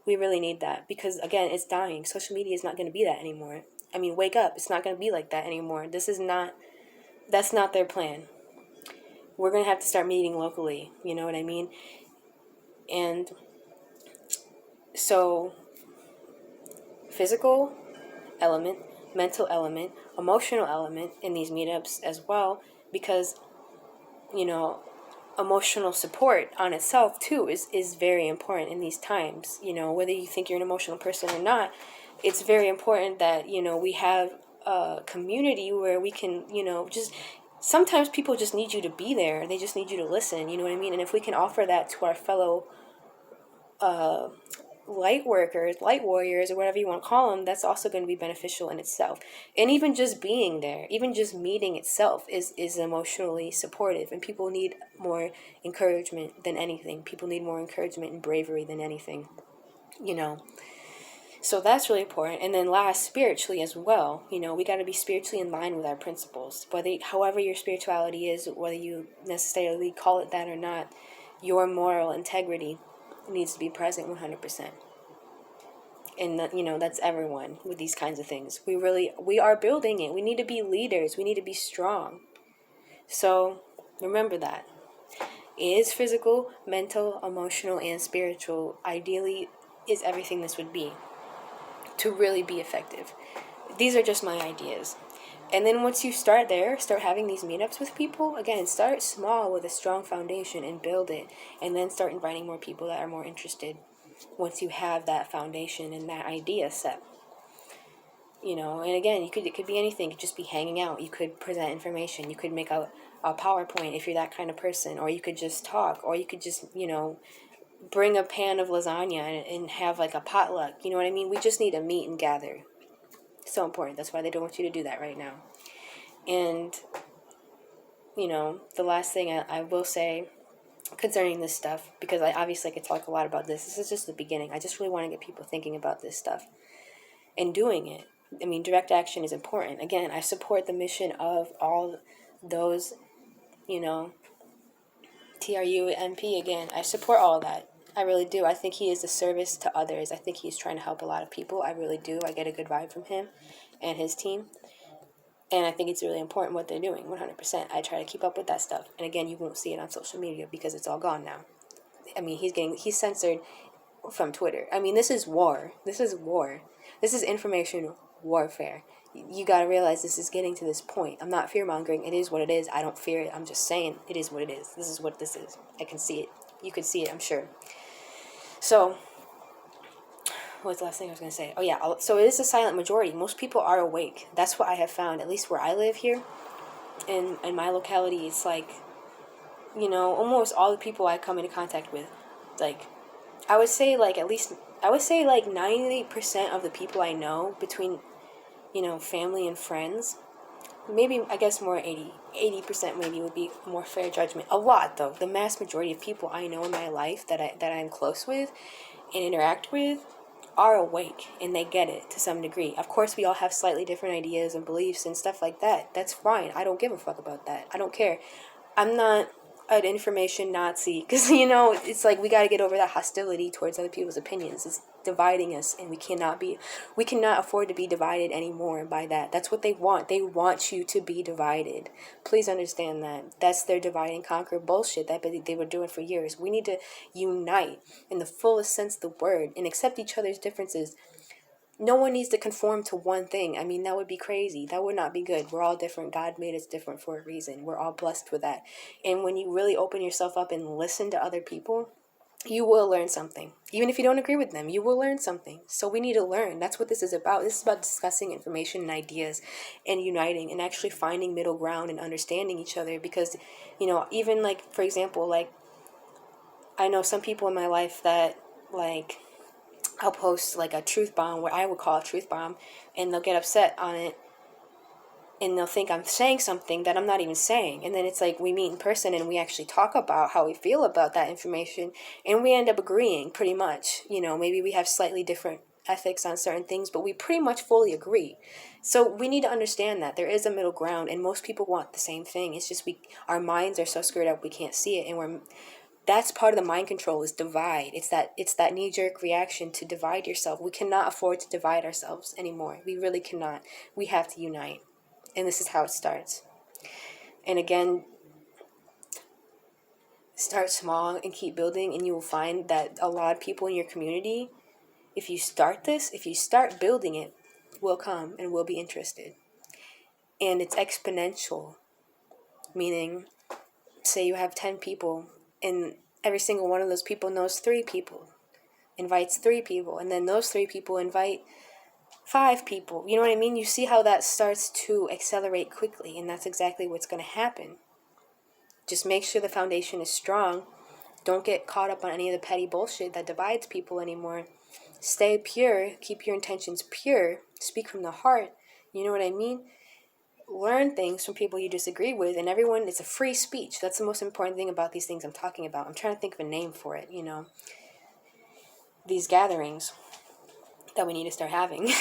We really need that because, again, it's dying. Social media is not going to be that anymore. I mean, wake up. It's not going to be like that anymore. That's not their plan. We're going to have to start meeting locally. You know what I mean? And so, physical element, mental element, emotional element in these meetups as well, because, emotional support on itself too is very important in these times. Whether you think you're an emotional person or not, it's very important that, we have a community where we can, just sometimes people just need you to be there. They just need you to listen. You know what I mean? And if we can offer that to our fellow light workers, light warriors, or whatever you want to call them, that's also going to be beneficial in itself. And even just being there, even just meeting itself is emotionally supportive. And people need more encouragement than anything. People need more encouragement and bravery than anything, So that's really important. And then last, spiritually as well, we got to be spiritually in line with our principles. However your spirituality is, whether you necessarily call it that or not, your moral integrity needs to be present 100%. And that's everyone with these kinds of things. We are building it. We need to be leaders. We need to be strong. So remember that. It is physical, mental, emotional, and spiritual. Ideally is everything this would be to really be effective. These are just my ideas. And then once you start having these meetups with people, again, start small with a strong foundation and build it. And then start inviting more people that are more interested once you have that foundation and that idea set. And again, it could be anything. It could just be hanging out. You could present information. You could make a PowerPoint if you're that kind of person. Or you could just talk. Or you could just, bring a pan of lasagna and have like a potluck. You know what I mean? We just need to meet and gather. So important. That's why they don't want you to do that right now. And, the last thing I will say concerning this stuff, because I obviously could talk a lot about this. This is just the beginning. I just really want to get people thinking about this stuff and doing it. I mean, direct action is important. Again, I support the mission of all those, TRUMP again. I support all that. I really do. I think he is a service to others. I think he's trying to help a lot of people. I really do. I get a good vibe from him and his team. And I think it's really important what they're doing, 100%. I try to keep up with that stuff. And again, you won't see it on social media because it's all gone now. I mean, he's censored from Twitter. I mean, this is war. This is war. This is information warfare. you got to realize this is getting to this point. I'm not fear-mongering. It is what it is. I don't fear it. I'm just saying it is what it is. This is what this is. I can see it. You could see it, I'm sure. So, what's the last thing I was going to say? Oh, yeah. So, it is a silent majority. Most people are awake. That's what I have found, at least where I live here. In my locality, it's like, almost all the people I come into contact with, like, I would say, like, 90% of the people I know between, family and friends, maybe, I guess more 80% maybe would be a more fair judgment. A lot, though. The mass majority of people I know in my life that I'm close with and interact with are awake, and they get it to some degree. Of course, we all have slightly different ideas and beliefs and stuff like that. That's fine. I don't give a fuck about that. I don't care. I'm not an information Nazi, because, it's like we got to get over that hostility towards other people's opinions. It's dividing us, and we cannot afford to be divided anymore by that. That's what they want. They want you to be divided. Please understand that. That's their divide and conquer bullshit that they were doing for years. We need to unite in the fullest sense of the word and accept each other's differences. No one needs to conform to one thing. I mean, that would be crazy. That would not be good. We're all different. God made us different for a reason. We're all blessed with that. And when you really open yourself up and listen to other people, you will learn something. Even if you don't agree with them, you will learn something. So we need to learn. That's what this is about. This is about discussing information and ideas and uniting and actually finding middle ground and understanding each other. Because, even like, for example, like, I know some people in my life that, like, I'll post like a truth bomb, what I would call a truth bomb, and they'll get upset on it, and they'll think I'm saying something that I'm not even saying. And then it's like we meet in person and we actually talk about how we feel about that information, and we end up agreeing pretty much. Maybe we have slightly different ethics on certain things, but we pretty much fully agree. So we need to understand that there is a middle ground, and most people want the same thing. It's just our minds are so screwed up we can't see it, and that's part of the mind control, is divide. It's that knee-jerk reaction to divide yourself. We cannot afford to divide ourselves anymore. We really cannot. We have to unite. And this is how it starts. And again, start small and keep building, and you will find that a lot of people in your community, if you start building it, will come and will be interested. And it's exponential, meaning, say you have 10 people, and every single one of those people knows 3 people, invites 3 people, and then those 3 people invite 5 people. You know what I mean? You see how that starts to accelerate quickly, and that's exactly what's going to happen. Just make sure the foundation is strong. Don't get caught up on any of the petty bullshit that divides people anymore. Stay pure. Keep your intentions pure. Speak from the heart. You know what I mean? Learn things from people you disagree with, and everyone, it's a free speech. That's the most important thing about these things I'm talking about. I'm trying to think of a name for it, these gatherings that we need to start having.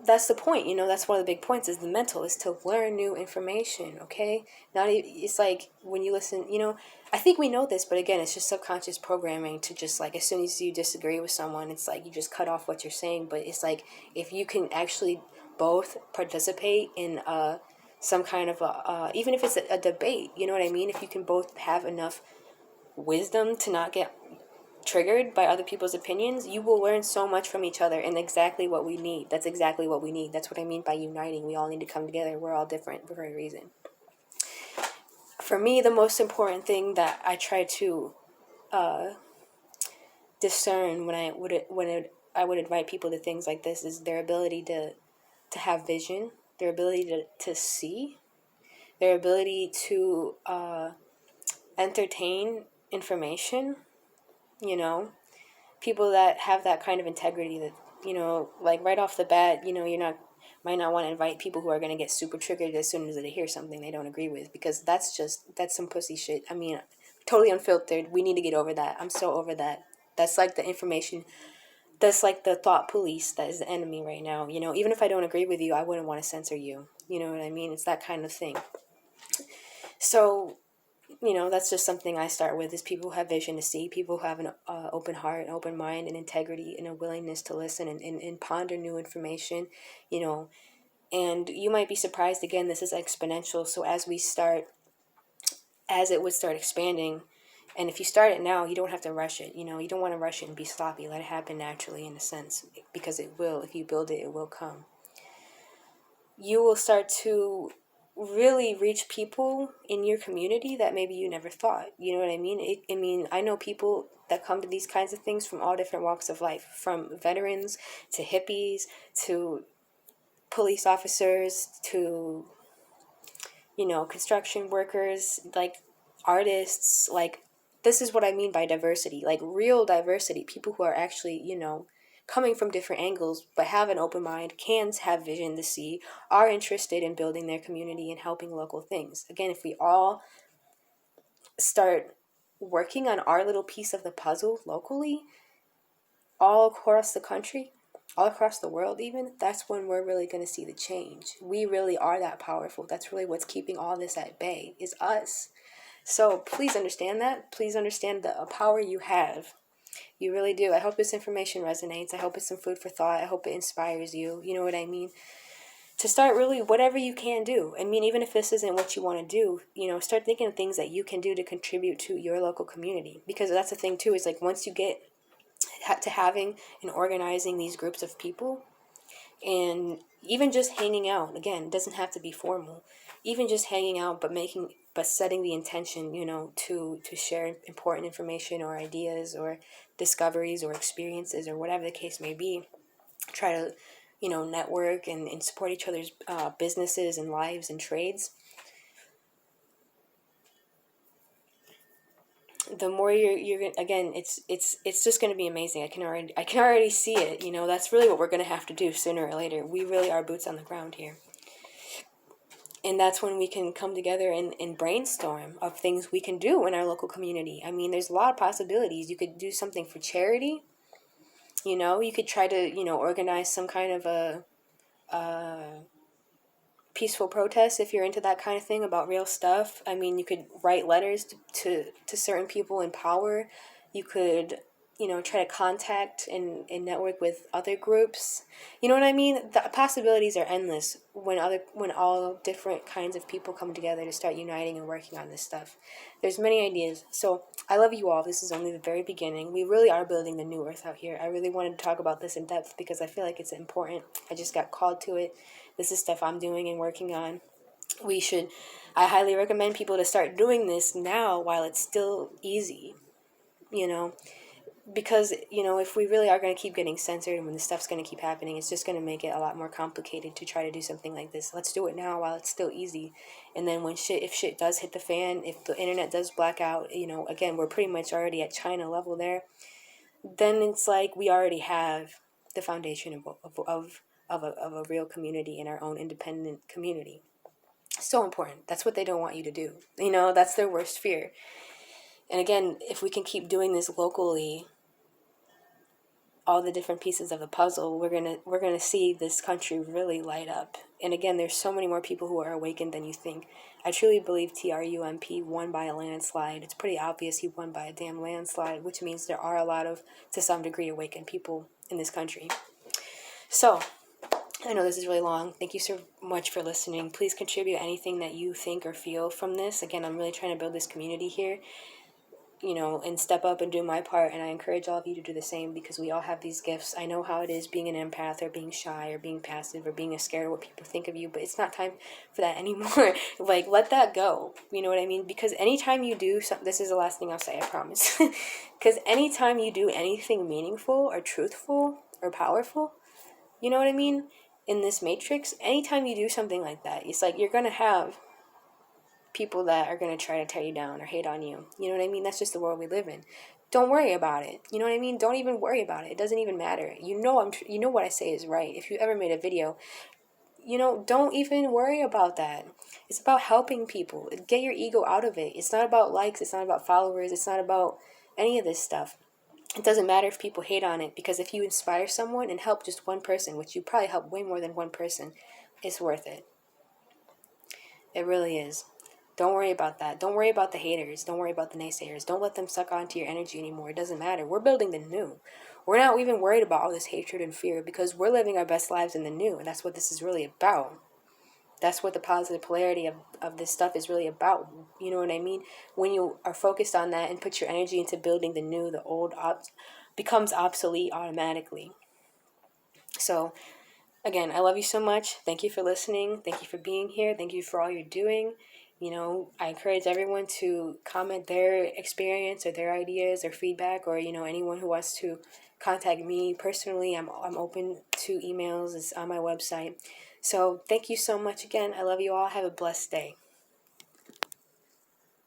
That's the point, that's one of the big points, is the mental, is to learn new information, okay? It's like when you listen, I think we know this, but again, it's just subconscious programming to just, like, as soon as you disagree with someone, it's like you just cut off what you're saying. But it's like, if you can actually both participate in some kind of even if it's a debate, you know what I mean? If you can both have enough wisdom to not get triggered by other people's opinions, you will learn so much from each other, and exactly what we need. That's exactly what we need. That's what I mean by uniting. We all need to come together. We're all different for a reason. For me, the most important thing that I try to discern when I would invite people to things like this is their ability to have vision, their ability to see, their ability to entertain information, people that have that kind of integrity, that, like right off the bat, might not want to invite people who are going to get super triggered as soon as they hear something they don't agree with, because that's some pussy shit. I mean, totally unfiltered. We need to get over that. I'm so over that. That's like the information, that's like the thought police that is the enemy right now. Even if I don't agree with you, I wouldn't want to censor you. You know what I mean? It's that kind of thing. So, that's just something I start with, is people who have vision to see, people who have an open heart, an open mind, and integrity, and a willingness to listen and ponder new information, and you might be surprised, again, this is exponential. So as it would start expanding, And if you start it now, you don't have to rush it. You don't want to rush it and be sloppy. Let it happen naturally, in a sense, because it will. If you build it, it will come. You will start to really reach people in your community that maybe you never thought. You know what I mean? I know people that come to these kinds of things from all different walks of life, from veterans to hippies to police officers to, construction workers, like artists. Like, this is what I mean by diversity, like real diversity. People who are actually, coming from different angles, but have an open mind, can have vision to see, are interested in building their community and helping local things. Again, if we all start working on our little piece of the puzzle locally, all across the country, all across the world even, that's when we're really going to see the change. We really are that powerful. That's really what's keeping all this at bay, is us. So please understand that. Please understand the power you have. You really do. I hope this information resonates. I hope it's some food for thought. I hope it inspires you. You know what I mean? To start really whatever you can do. I mean, even if this isn't what you want to do, start thinking of things that you can do to contribute to your local community. Because that's the thing too, is like once you get to having and organizing these groups of people, and even just hanging out, again, it doesn't have to be formal, even just hanging out, but setting the intention, to share important information or ideas or discoveries or experiences or whatever the case may be. Try to, network and support each other's businesses and lives and trades. The more you're again, it's just going to be amazing. I can already see it. That's really what we're going to have to do sooner or later. We really are boots on the ground here. And that's when we can come together and brainstorm of things we can do in our local community. I mean, there's a lot of possibilities. You could do something for charity. You could try to, organize some kind of a peaceful protest if you're into that kind of thing about real stuff. I mean, you could write letters to certain people in power. You could, try to contact and network with other groups. You know what I mean? The possibilities are endless when all different kinds of people come together to start uniting and working on this stuff. There's many ideas. So I love you all. This is only the very beginning. We really are building the new earth out here. I really wanted to talk about this in depth because I feel like it's important. I just got called to it. This is stuff I'm doing and working on. I highly recommend people to start doing this now while it's still easy, because, if we really are going to keep getting censored and when this stuff's going to keep happening, it's just going to make it a lot more complicated to try to do something like this. Let's do it now while it's still easy. And then if shit does hit the fan, if the internet does black out, again, we're pretty much already at China level there, then it's like we already have the foundation of a real community in our own independent community. So important. That's what they don't want you to do. That's their worst fear. And again, if we can keep doing this locally, all the different pieces of the puzzle, we're gonna see this country really light up. And again, there's so many more people who are awakened than you think. I truly believe Trump won by a landslide. It's pretty obvious he won by a damn landslide, which means there are a lot of, to some degree, awakened people in this country. So, I know this is really long. Thank you so much for listening. Please contribute anything that you think or feel from this. Again, I'm really trying to build this community here, and step up and do my part. And I encourage all of you to do the same because we all have these gifts. I know how it is being an empath or being shy or being passive or being scared of what people think of you, but it's not time for that anymore. Like, let that go. You know what I mean? Because anytime you do something, this is the last thing I'll say, I promise. Because anytime you do anything meaningful or truthful or powerful, you know what I mean? In this matrix, anytime you do something like that, it's like you're going to have people that are going to try to tear you down or hate on you. You know what I mean? That's just the world we live in. Don't worry about it. You know what I mean? Don't even worry about it. It doesn't even matter. You know what I say is right. If you ever made a video, don't even worry about that. It's about helping people. Get your ego out of it. It's not about likes. It's not about followers. It's not about any of this stuff. It doesn't matter if people hate on it, because if you inspire someone and help just one person, which you probably help way more than one person, it's worth it. It really is. Don't worry about that. Don't worry about the haters. Don't worry about the naysayers. Don't let them suck onto your energy anymore. It doesn't matter. We're building the new. We're not even worried about all this hatred and fear because we're living our best lives in the new, and that's what this is really about. That's what the positive polarity of this stuff is really about. You know what I mean? When you are focused on that and put your energy into building the new, the old becomes obsolete automatically. So, again, I love you so much. Thank you for listening. Thank you for being here. Thank you for all you're doing. You know, I encourage everyone to comment their experience or their ideas or feedback, or, you know, anyone who wants to contact me personally. I'm open to emails. It's on my website. So thank you so much again. I love you all. Have a blessed day.